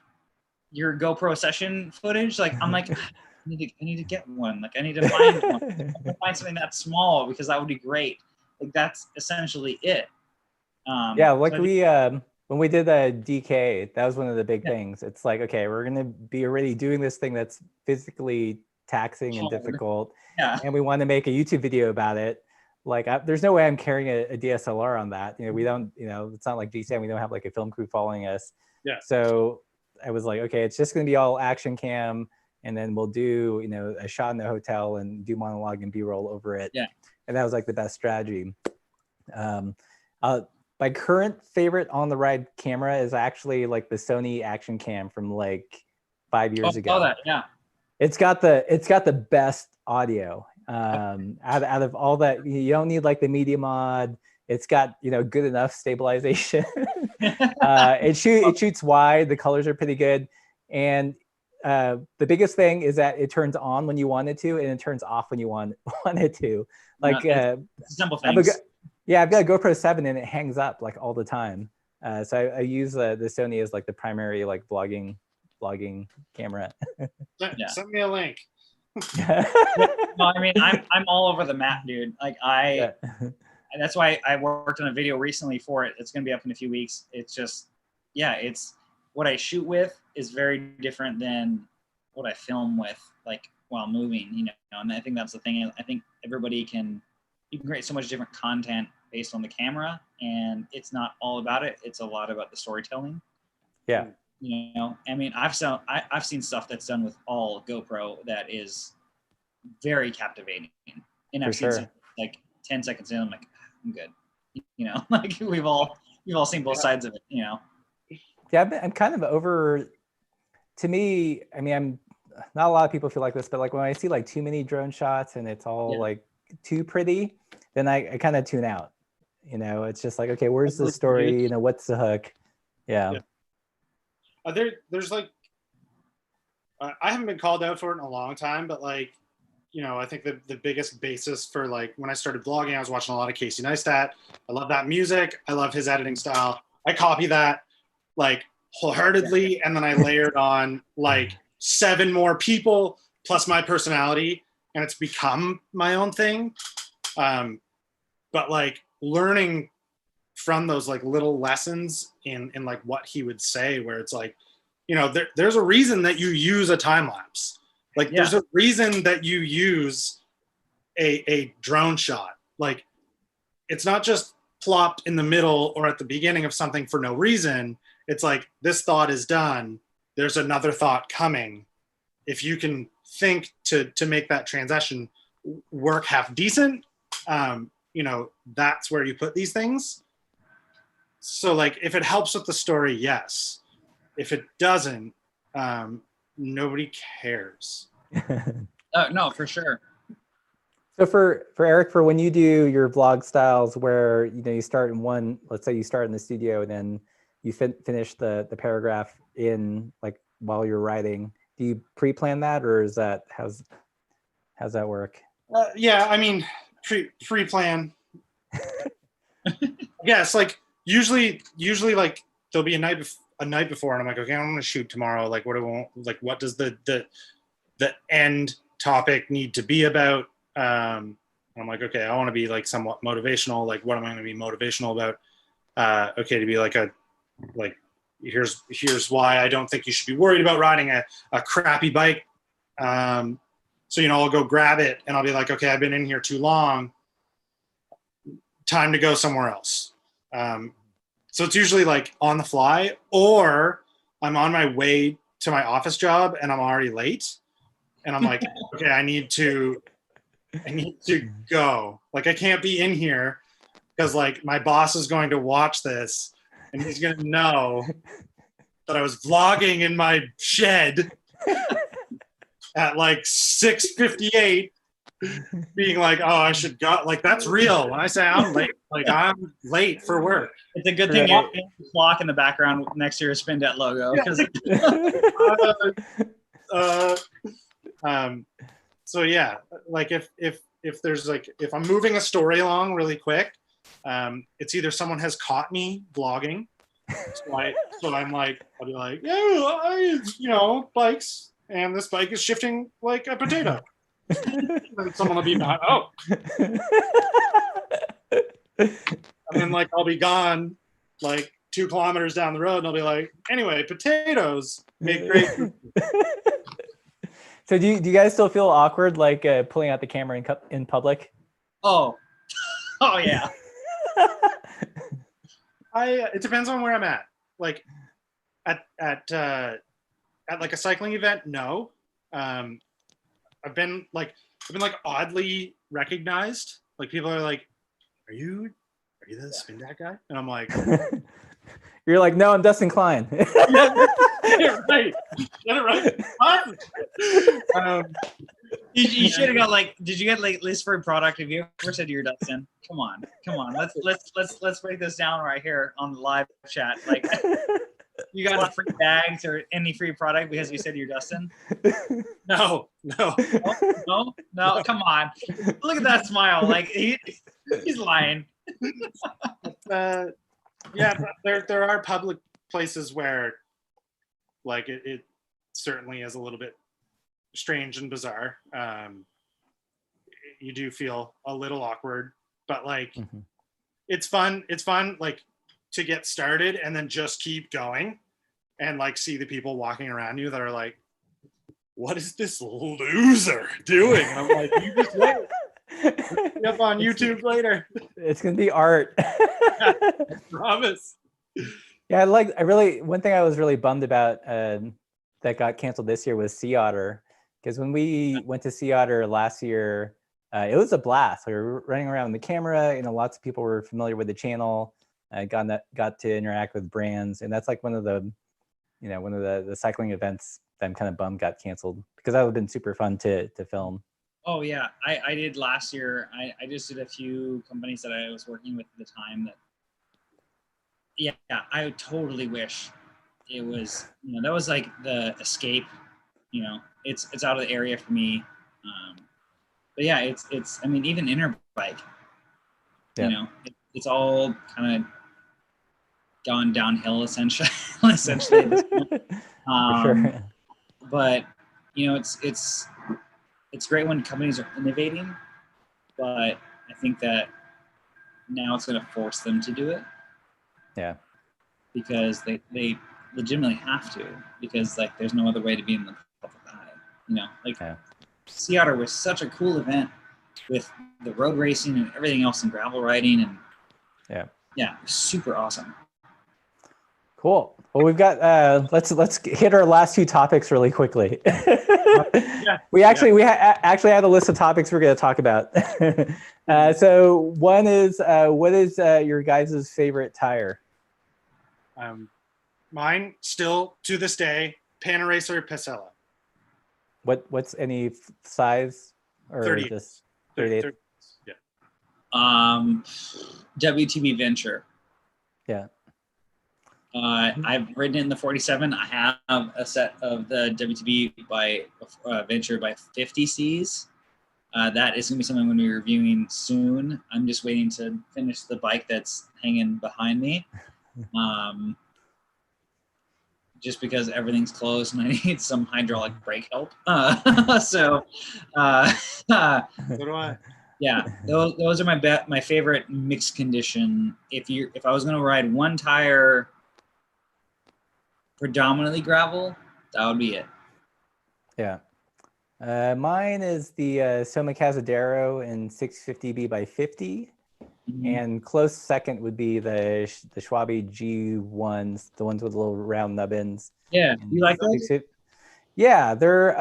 Speaker 3: your GoPro session footage, like I'm like, I need to get one. Like I need to find one. I need to find something that's small, because that would be great. Like that's essentially it.
Speaker 1: Like so when we did the DK, that was one of the big things. It's like, okay, we're going to be already doing this thing that's physically taxing and difficult.
Speaker 3: Yeah.
Speaker 1: And we want to make a YouTube video about it. Like there's no way I'm carrying a DSLR on that. You know, we don't, you know, it's not like DCM. We don't have like a film crew following us.
Speaker 2: Yeah.
Speaker 1: So I was like, okay, it's just going to be all action cam. And then we'll do, you know, a shot in the hotel and do monologue and B-roll over it.
Speaker 3: Yeah.
Speaker 1: And that was like the best strategy. My current favorite on the ride camera is actually like the Sony Action Cam from like 5 years ago.
Speaker 3: Oh, that, yeah.
Speaker 1: It's got the best audio. Out of all that, you don't need like the media mod. It's got, you know, good enough stabilization. It shoots wide. The colors are pretty good. And the biggest thing is that it turns on when you want it to, and it turns off when you want it to. Like
Speaker 3: simple things.
Speaker 1: Yeah, I've got a GoPro 7 and it hangs up like all the time. So I use the Sony as like the primary like vlogging camera.
Speaker 3: Yeah.
Speaker 2: Send me a link.
Speaker 3: No, I mean, I'm all over the map, dude. Like
Speaker 1: Yeah.
Speaker 3: that's why I worked on a video recently for it. It's going to be up in a few weeks. It's just, yeah, it's what I shoot with is very different than what I film with, like while moving, you know. And I think that's the thing. I think you can create so much different content based on the camera, and it's not all about it. It's a lot about the storytelling.
Speaker 1: Yeah.
Speaker 3: You know, I mean, I've seen stuff that's done with all GoPro that is very captivating, and I've seen some like 10 seconds in, I'm like, I'm good. You know, like we've all seen both sides of it. You know.
Speaker 1: Yeah, I'm kind of over. To me, I mean, I'm not a lot of people feel like this, but like when I see like too many drone shots and it's all like too pretty, then I kind of tune out. You know, it's just like, okay, where's the story? You know, what's the hook? Yeah.
Speaker 2: There's like, I haven't been called out for it in a long time, but like, you know, I think the biggest basis for like when I started vlogging, I was watching a lot of Casey Neistat. I love that music. I love his editing style. I copy that like wholeheartedly, and then I layered on like 7 more people plus my personality, and it's become my own thing. But like learning from those like little lessons in like what he would say, where it's like, you know, there's a reason that you use a time lapse. Like there's a reason that you use a drone shot. Like it's not just plopped in the middle or at the beginning of something for no reason. It's like, this thought is done. There's another thought coming. If you can think to make that transition work half decent, you know, that's where you put these things. So like, if it helps with the story, yes. If it doesn't, nobody cares.
Speaker 3: No, for sure.
Speaker 1: So for Eric, for when you do your vlog styles where, you know, you start in one, let's say you start in the studio and then you finish the paragraph in like while you're writing, do you pre-plan that, or is that, how's that work?
Speaker 2: Yeah, I mean, pre-plan. Yes, like usually like there'll be a night before, and I'm like, okay, I'm gonna shoot tomorrow. Like, what does the end topic need to be about? I'm like, okay, I want to be like somewhat motivational. Like, what am I going to be motivational about? Okay, to be like here's why I don't think you should be worried about riding a crappy bike. So, you know, I'll go grab it and I'll be like, okay, I've been in here too long. Time to go somewhere else. So it's usually like on the fly, or I'm on my way to my office job and I'm already late. And I'm like, okay, I need to go. Like, I can't be in here because like my boss is going to watch this and he's going to know that I was vlogging in my shed at like 6:58, being like, oh, I should go. Like, that's real. When I say I'm late, like I'm late for work.
Speaker 3: It's a good thing you have a clock in the background next to your Spindatt logo.
Speaker 2: So yeah, like if there's like, if I'm moving a story along really quick, it's either someone has caught me vlogging, so I'm like, I'll be like, yeah, you know, bikes, and this bike is shifting like a potato. And someone will be behind, oh. And then like I'll be gone like 2 kilometers down the road and I'll be like, anyway, potatoes make great.
Speaker 1: So do you guys still feel awkward like pulling out the camera in public?
Speaker 3: Oh yeah.
Speaker 2: It depends on where I'm at. Like at like a cycling event, no. I've been like oddly recognized. Like people are like, are you the Spindatt guy? And I'm like,
Speaker 1: you're like, no, I'm Dustin Klein.
Speaker 2: Get it right. Get it right. What?
Speaker 3: You should have got like, did you get like list for a product? Have you ever said you're Dustin? Come on. Let's break this down right here on the live chat. Like, you got free bags or any free product because you said you're Dustin?
Speaker 2: No.
Speaker 3: No. Come on. Look at that smile. Like he's lying.
Speaker 2: Yeah, there are public places where, like, it certainly is a little bit strange and bizarre. You do feel a little awkward, but like, it's fun. It's fun, like, to get started and then just keep going, and like see the people walking around you that are like, "What is this loser doing?" And I'm like, "You just wait. Be up on YouTube later."
Speaker 1: It's gonna be art.
Speaker 2: I promise.
Speaker 1: Yeah, one thing I was really bummed about that got canceled this year was Sea Otter, because when we went to Sea Otter last year, it was a blast. We were running around with the camera, lots of people were familiar with the channel, got to interact with brands, and that's like one of the cycling events that I'm kind of bummed got canceled, because that would have been super fun to film.
Speaker 3: Oh yeah, I did last year. I just did a few companies that I was working with at the time that, yeah, I totally wish it was, that was like the escape, it's out of the area for me. But yeah, it's, I mean, even Interbike, it's all kind of gone downhill essentially at this point.
Speaker 1: For sure.
Speaker 3: But it's great when companies are innovating, but I think that now it's going to force them to do it.
Speaker 1: Yeah.
Speaker 3: Because they legitimately have to, because like there's no other way to be in the public eye. Sea Otter was such a cool event with the road racing and everything else and gravel riding, and it was super awesome.
Speaker 1: Cool. Well, we've got let's hit our last two topics really quickly. We actually had a list of topics we're going to talk about. So one is what is your guys' favorite tire?
Speaker 2: Mine still to this day, Panaracer Pasella.
Speaker 1: What's any size or
Speaker 2: 30,
Speaker 1: just 38?
Speaker 2: 30, yeah.
Speaker 3: WTB Venture.
Speaker 1: Yeah.
Speaker 3: I've ridden in the 47. I have a set of the WTB by Venture by 50Cs. That is going to be something I'm going to be reviewing soon. I'm just waiting to finish the bike that's hanging behind me. Just because everything's closed and I need some hydraulic brake help. So do
Speaker 2: I.
Speaker 3: Yeah, those are my favorite mixed condition. If I was going to ride one tire, predominantly gravel, that would be it.
Speaker 1: Yeah. Mine is the Soma Cazadero in 650B by 50. And close second would be the Schwabe G1s, the ones with the little round nubbins.
Speaker 3: Yeah, you like those?
Speaker 1: Yeah, they're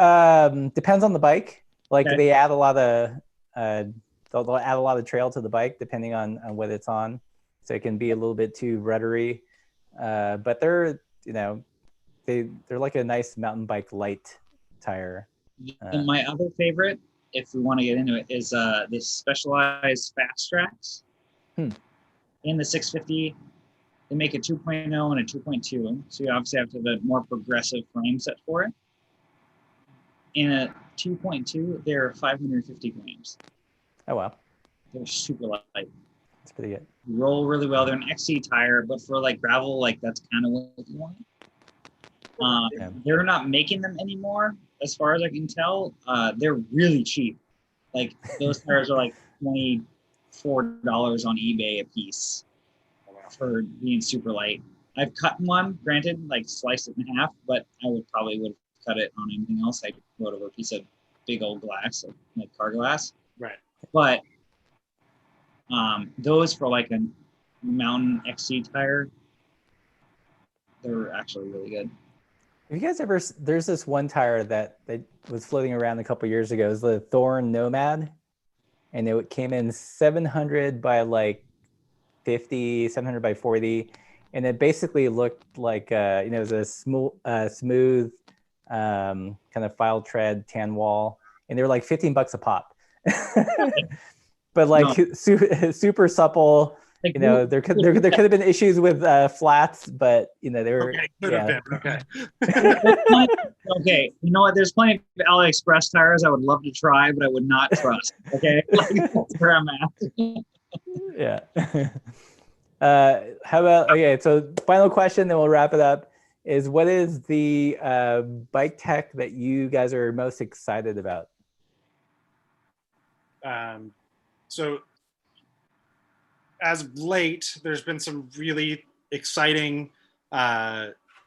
Speaker 1: depends on the bike. Like they add a lot of they'll add a lot of trail to the bike depending on what it's on. So it can be a little bit too ruddery. But they're they're like a nice mountain bike light tire.
Speaker 3: And my other favorite, if we want to get into it, is this Specialized Fast Tracks. In the 650, they make a 2.0 and a 2.2, so you obviously have to have a more progressive frame set for it. In a 2.2, they're 550 grams.
Speaker 1: Oh wow!
Speaker 3: They're super light.
Speaker 1: That's pretty good.
Speaker 3: Roll really well. They're an XC tire, but for like gravel, like that's kind of what you want. They're not making them anymore, as far as I can tell. They're really cheap. Like those tires are like $24 on eBay a piece for being super light. I've cut one, granted, like sliced it in half, but I would have cut it on anything else. I wrote over a piece of big old glass, like car glass.
Speaker 2: Right.
Speaker 3: But those for like a mountain XC tire, they're actually really good.
Speaker 1: Have you guys ever? There's this one tire that was floating around a couple years ago. It was the Thorn Nomad, and it came in 700 by like 50, 700 by 40, and it basically looked like it was a smooth kind of file tread tan wall, and they were like $15 a pop. But like super supple. Like, there could have been issues with flats, but they were.
Speaker 2: Could have been. Okay.
Speaker 3: Okay, you know what? There's plenty of AliExpress tires I would love to try, but I would not trust. Okay, like, that's where I'm at.
Speaker 1: Yeah. How about, okay, so final question, then we'll wrap it up, is what is the bike tech that you guys are most excited about?
Speaker 2: So as of late, there's been some really exciting,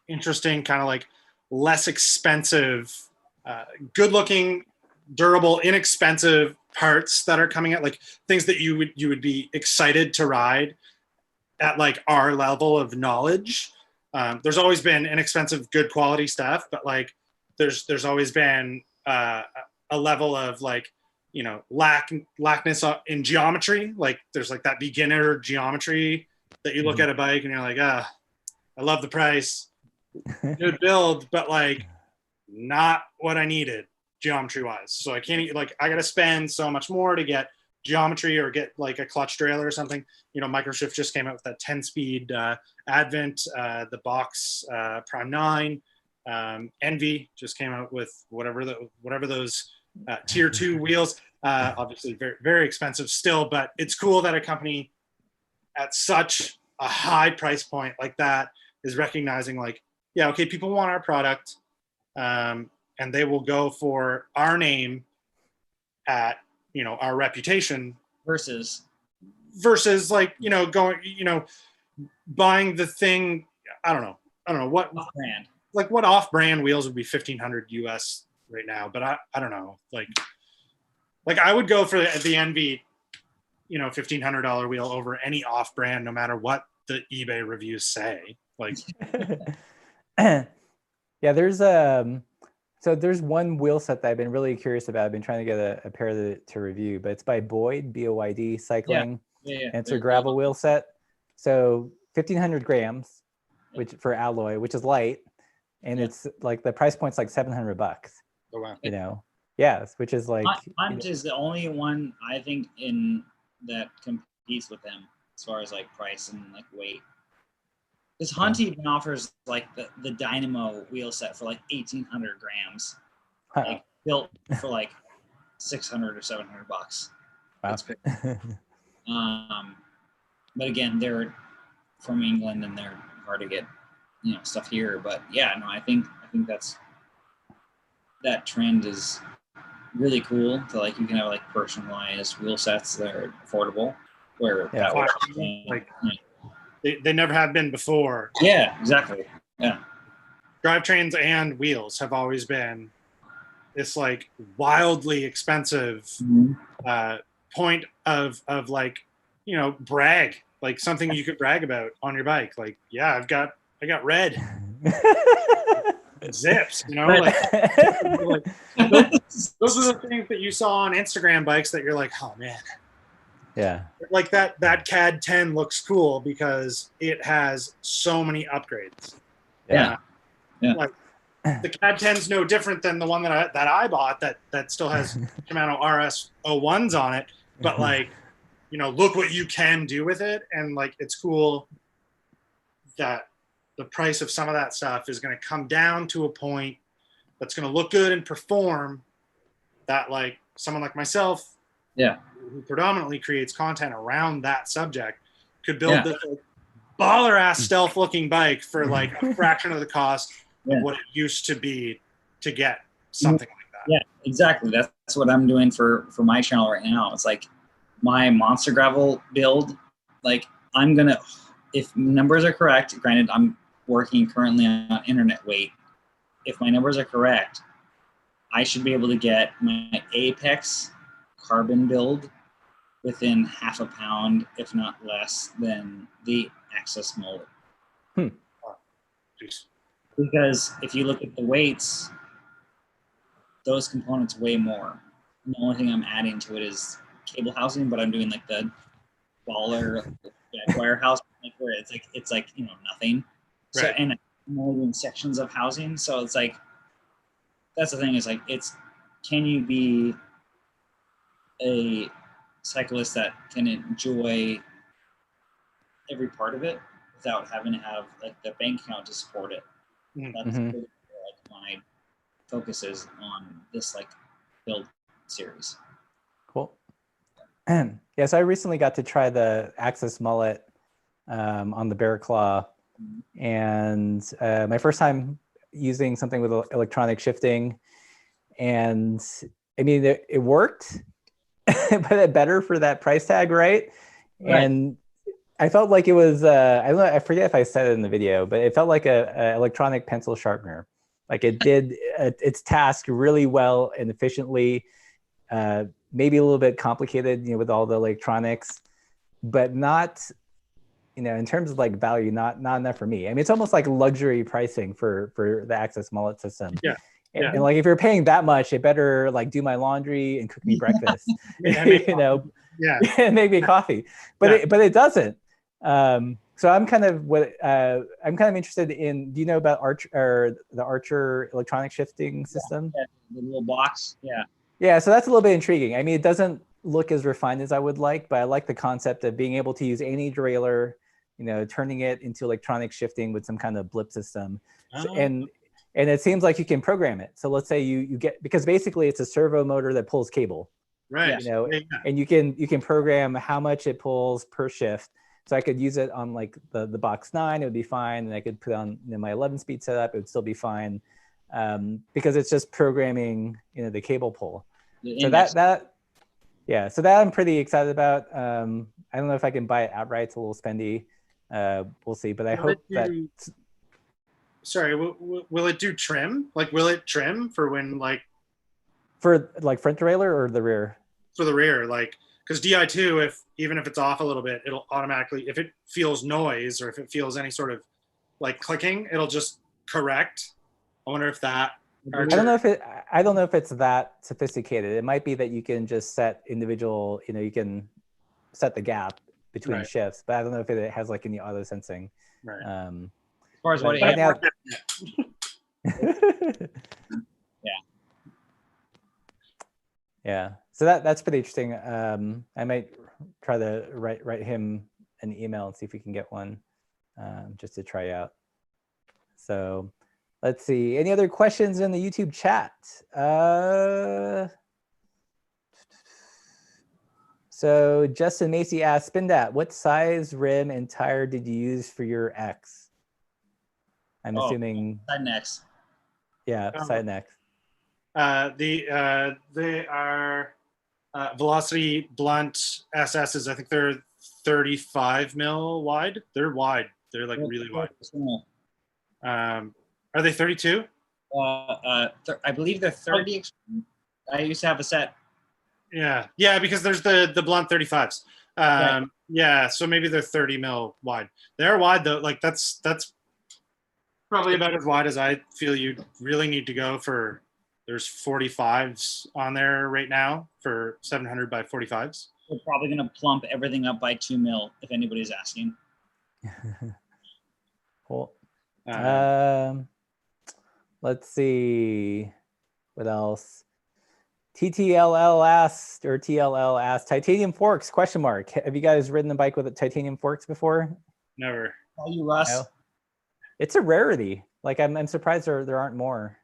Speaker 2: interesting, kind of like less expensive, good looking, durable, inexpensive parts that are coming out, like things that you would be excited to ride at like our level of knowledge. There's always been inexpensive, good quality stuff, but like there's always been a level of like, you know, lackness in geometry. Like there's like that beginner geometry that you look at a bike and you're like, I love the price, good build, but like not what I needed geometry wise. So I can't, like, I got to spend so much more to get geometry or get like a clutch trailer or something. You know, Microshift just came out with that 10-speed Advent, the Box Prime 9. Envy just came out with whatever those tier 2 wheels. Obviously very, very expensive still, but it's cool that a company at such a high price point like that is recognizing like, yeah, okay, people want our product, and they will go for our name at, you know, our reputation
Speaker 3: versus
Speaker 2: like, you know, going, you know, buying the thing. I don't know what
Speaker 3: brand,
Speaker 2: like what off-brand wheels would be $1,500 US right now, but I don't know, like I would go for the Envy, you know, $1,500 wheel over any off-brand, no matter what the eBay reviews say. Like,
Speaker 1: yeah, there's so there's one wheel set that I've been really curious about. I've been trying to get a pair to review, but it's by Boyd, B-O-Y-D Cycling.
Speaker 3: Yeah.
Speaker 1: And it's a gravel wheel set. So 1,500 grams, which for alloy, which is light, and it's like the price point's like $700.
Speaker 2: oh wow.
Speaker 1: You know, yes, which is like
Speaker 3: Hunt is the only one I think in that competes with them as far as like price and like weight. Because Hunt even offers like the Dynamo wheel set for like 1,800 grams, like built for like $600 or $700.
Speaker 1: Wow.
Speaker 3: It's cool. But again, they're from England and they're hard to get, you know, stuff here. But yeah, no, I think that trend is really cool. To like, you can have like personalized wheel sets that are affordable, where that was
Speaker 2: like they never have been before.
Speaker 3: Yeah, exactly. Yeah,
Speaker 2: drivetrains and wheels have always been this like wildly expensive point of like, you know, brag, like something you could brag about on your bike. Like, yeah, I got red zips, you know, like those are the things that you saw on Instagram bikes that you're like, oh man,
Speaker 1: yeah,
Speaker 2: like that CAD 10 looks cool because it has so many upgrades.
Speaker 3: Yeah.
Speaker 2: Like the CAD 10 is no different than the one that I bought that still has Shimano RS 01s on it, but like, you know, look what you can do with it. And like, it's cool that the price of some of that stuff is going to come down to a point that's going to look good and perform, that like someone like myself, who predominantly creates content around that subject, could build this like, baller ass stealth looking bike for like a fraction of the cost of what it used to be to get something like that.
Speaker 3: Yeah, exactly. That's what I'm doing for my channel right now. It's like my monster gravel build, like I'm gonna, if numbers are correct, granted I'm working currently on internet weight, if my numbers are correct, I should be able to get my Apex carbon build within half a pound, if not less, than the Access mold. Because if you look at the weights, those components weigh more. And the only thing I'm adding to it is cable housing, but I'm doing like the baller Jaguar house, where it's like you know, nothing.
Speaker 2: Right.
Speaker 3: So, and I'm only doing sections of housing, so it's like, that's the thing, is like, it's, can you be a cyclist that can enjoy every part of it without having to have like the bank account to support it? That's really like my focus is on this like build series.
Speaker 1: Cool. Yeah, so I recently got to try the Axis mullet on the Bear Claw, and my first time using something with electronic shifting, and I mean it worked, but it better for that price tag, right? And I felt like it was I don't know, I forget if I said it in the video, but it felt like a electronic pencil sharpener. Like it did its task really well and efficiently. Maybe a little bit complicated, with all the electronics, but not, in terms of like value, not enough for me. I mean, it's almost like luxury pricing for the Axis mullet system.
Speaker 2: Yeah. Yeah.
Speaker 1: And like, if you're paying that much, it better like do my laundry and cook me breakfast,
Speaker 2: Yeah.
Speaker 1: and make me coffee. But it doesn't. So I'm kind of interested in. Do you know about the Archer electronic shifting system?
Speaker 3: Yeah, the little box. Yeah.
Speaker 1: Yeah, so that's a little bit intriguing. I mean, it doesn't look as refined as I would like, but I like the concept of being able to use any derailleur, turning it into electronic shifting with some kind of blip system. And it seems like you can program it. So let's say you get, because basically it's a servo motor that pulls cable.
Speaker 2: Right.
Speaker 1: And you can program how much it pulls per shift. So I could use it on like the box 9, it would be fine. And I could put on my 11-speed setup, it would still be fine. Because it's just programming, the cable pull. So so that I'm pretty excited about. I don't know if I can buy it outright. It's a little spendy. We'll see, but I hope that.
Speaker 2: Sorry, will it do trim? Like, will it trim for when
Speaker 1: for like front derailleur or the rear?
Speaker 2: For the rear, like, because DI2, even if it's off a little bit, it'll automatically, if it feels noise or if it feels any sort of like clicking, it'll just correct. I wonder if that.
Speaker 1: I don't know if it's that sophisticated. It might be that you can just set individual, you can set the gap between shifts, but I don't know if it has like any auto sensing.
Speaker 2: Right.
Speaker 3: As far as what
Speaker 1: now, yeah. So that's pretty interesting. I might try to write him an email and see if we can get one, just to try out. So. Let's see. Any other questions in the YouTube chat? So Justin Macy asked, Spindatt, what size rim and tire did you use for your X? I'm assuming
Speaker 3: side necks.
Speaker 1: Yeah, side necks.
Speaker 2: They are Velocity Blunt SS's. I think they're 35 mil wide. They're wide. They're like really wide. Are they 32?
Speaker 3: I believe they're 30. I used to have a set.
Speaker 2: Yeah, because there's the Blunt 35s. Yeah, so maybe they're 30 mil wide. They're wide though. Like that's probably about as wide as I feel you really need to go for. There's 45s on there right now for 700 by 45s.
Speaker 3: We're probably gonna plump everything up by 2 mil if anybody's asking.
Speaker 1: Cool. Let's see what else. TLL asked titanium forks ? Have you guys ridden a bike with titanium forks before?
Speaker 2: Never.
Speaker 3: Are you, Russ?
Speaker 1: No. It's a rarity. Like I'm surprised there aren't more.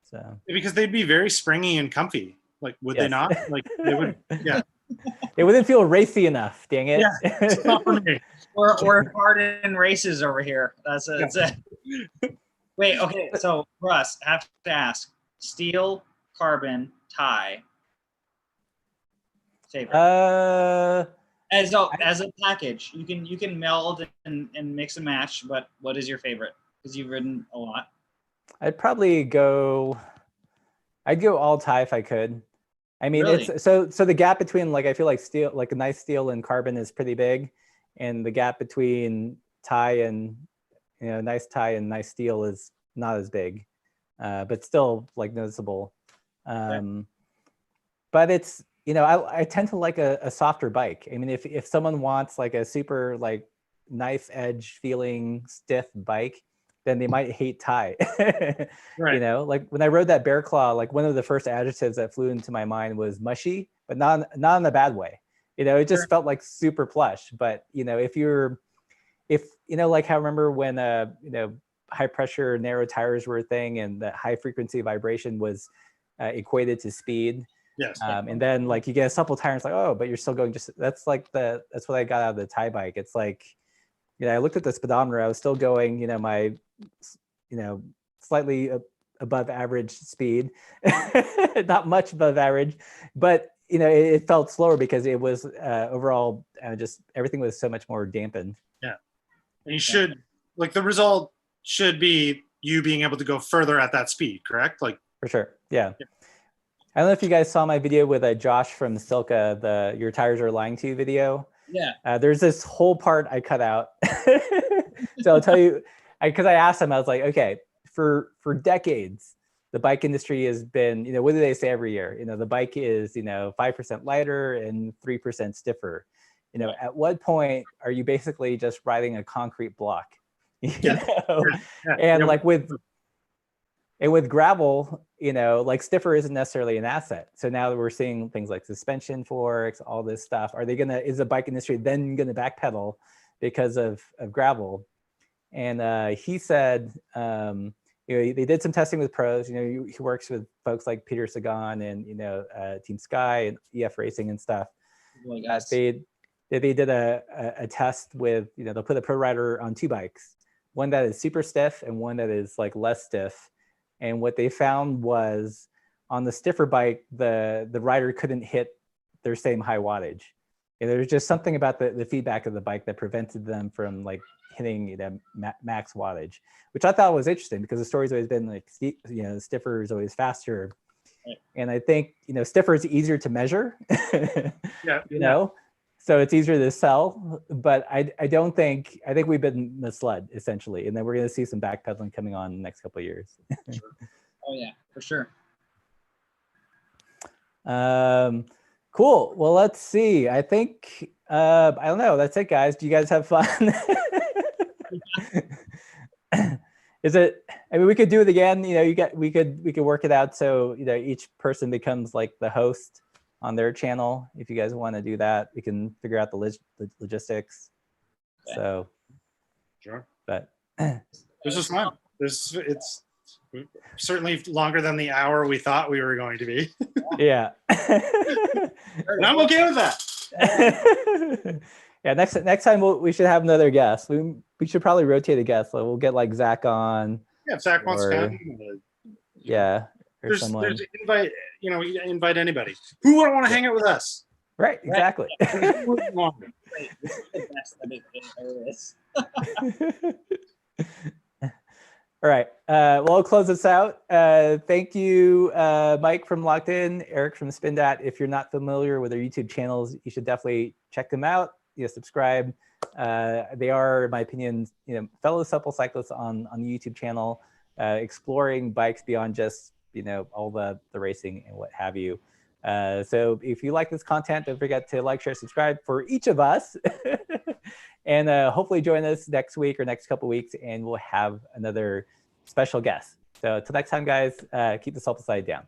Speaker 1: So
Speaker 2: because they'd be very springy and comfy. Like would they not? Like they would. Yeah.
Speaker 1: It wouldn't feel racy enough. Dang it.
Speaker 2: Yeah. It's not for me.
Speaker 3: We're hard in races over here. That's it. Wait, okay, so Russ, I have to ask: steel, carbon, tie. Favorite. As a package, you can meld and mix and match. But what is your favorite? Because you've ridden a lot.
Speaker 1: I'd go all tie if I could. I mean,
Speaker 3: really?
Speaker 1: It's so the gap between like I feel like steel, like a nice steel and carbon is pretty big, and the gap between tie and nice tie and nice steel is not as big, but still like noticeable. But it's I tend to like a softer bike. I mean, if someone wants like a super like knife edge feeling stiff bike, then they might hate tie.
Speaker 2: Right.
Speaker 1: Like when I rode that Bear Claw, like one of the first adjectives that flew into my mind was mushy, but not in a bad way. It just felt like super plush. But if like how I remember when high pressure narrow tires were a thing and the high frequency vibration was equated to speed.
Speaker 2: Yes.
Speaker 1: And then like you get a supple tire and it's like, oh, but you're still going that's what I got out of the Thai bike. It's like, I looked at the speedometer, I was still going, my, slightly above average speed, not much above average, but it felt slower because it was overall just everything was so much more dampened.
Speaker 2: Yeah. And you should, like, the result should be you being able to go further at that speed, correct? Like,
Speaker 1: for sure. Yeah. I don't know if you guys saw my video with Josh from Silka, the Your Tires Are Lying to You video.
Speaker 3: Yeah.
Speaker 1: There's this whole part I cut out. So I'll tell you, because I asked him, I was like, okay, for decades, the bike industry has been, what do they say every year? The bike is, 5% lighter and 3% stiffer. At what point are you basically just riding a concrete block? And like with gravel, like stiffer isn't necessarily an asset. So now that we're seeing things like suspension forks, all this stuff, is the bike industry then gonna backpedal because of gravel? And he said, they did some testing with pros. He works with folks like Peter Sagan and Team Sky and EF Racing and stuff. They did a test with they'll put a pro rider on two bikes, one that is super stiff and one that is like less stiff. And what they found was on the stiffer bike, the rider couldn't hit their same high wattage. And there's just something about the feedback of the bike that prevented them from like hitting max wattage, which I thought was interesting because the story's always been like, stiffer is always faster. Right. And I think, stiffer is easier to measure, so it's easier to sell, but I think we've been misled essentially. And then we're going to see some backpedaling coming on in the next couple of years.
Speaker 3: Sure. Oh yeah, for sure.
Speaker 1: Cool. Well, let's see. I think, I don't know. That's it, guys. Do you guys have fun? We could do it again. We could work it out. So, each person becomes like the host on their channel. If you guys want to do that, we can figure out the logistics. Okay. So,
Speaker 2: sure.
Speaker 1: But
Speaker 2: this is fun. It's certainly longer than the hour we thought we were going to be.
Speaker 1: Yeah.
Speaker 2: And I'm okay with that.
Speaker 1: Yeah. Next time we should have another guest. We should probably rotate a guest. So we'll get like Zach on.
Speaker 2: Yeah, if Zach wants to come.
Speaker 1: Yeah.
Speaker 2: There's invite anybody. Who would want to hang out with us?
Speaker 1: Right, exactly. All right. Well, I'll close this out. Thank you, Mike from LockedIn, Eric from Spindatt. If you're not familiar with their YouTube channels, you should definitely check them out. Subscribe. They are, in my opinion, fellow supple cyclists on the YouTube channel, exploring bikes beyond just all the racing and what have you. So if you like this content, don't forget to like, share, subscribe for each of us. And hopefully join us next week or next couple of weeks, and we'll have another special guest. So until next time, guys, keep the supple side down.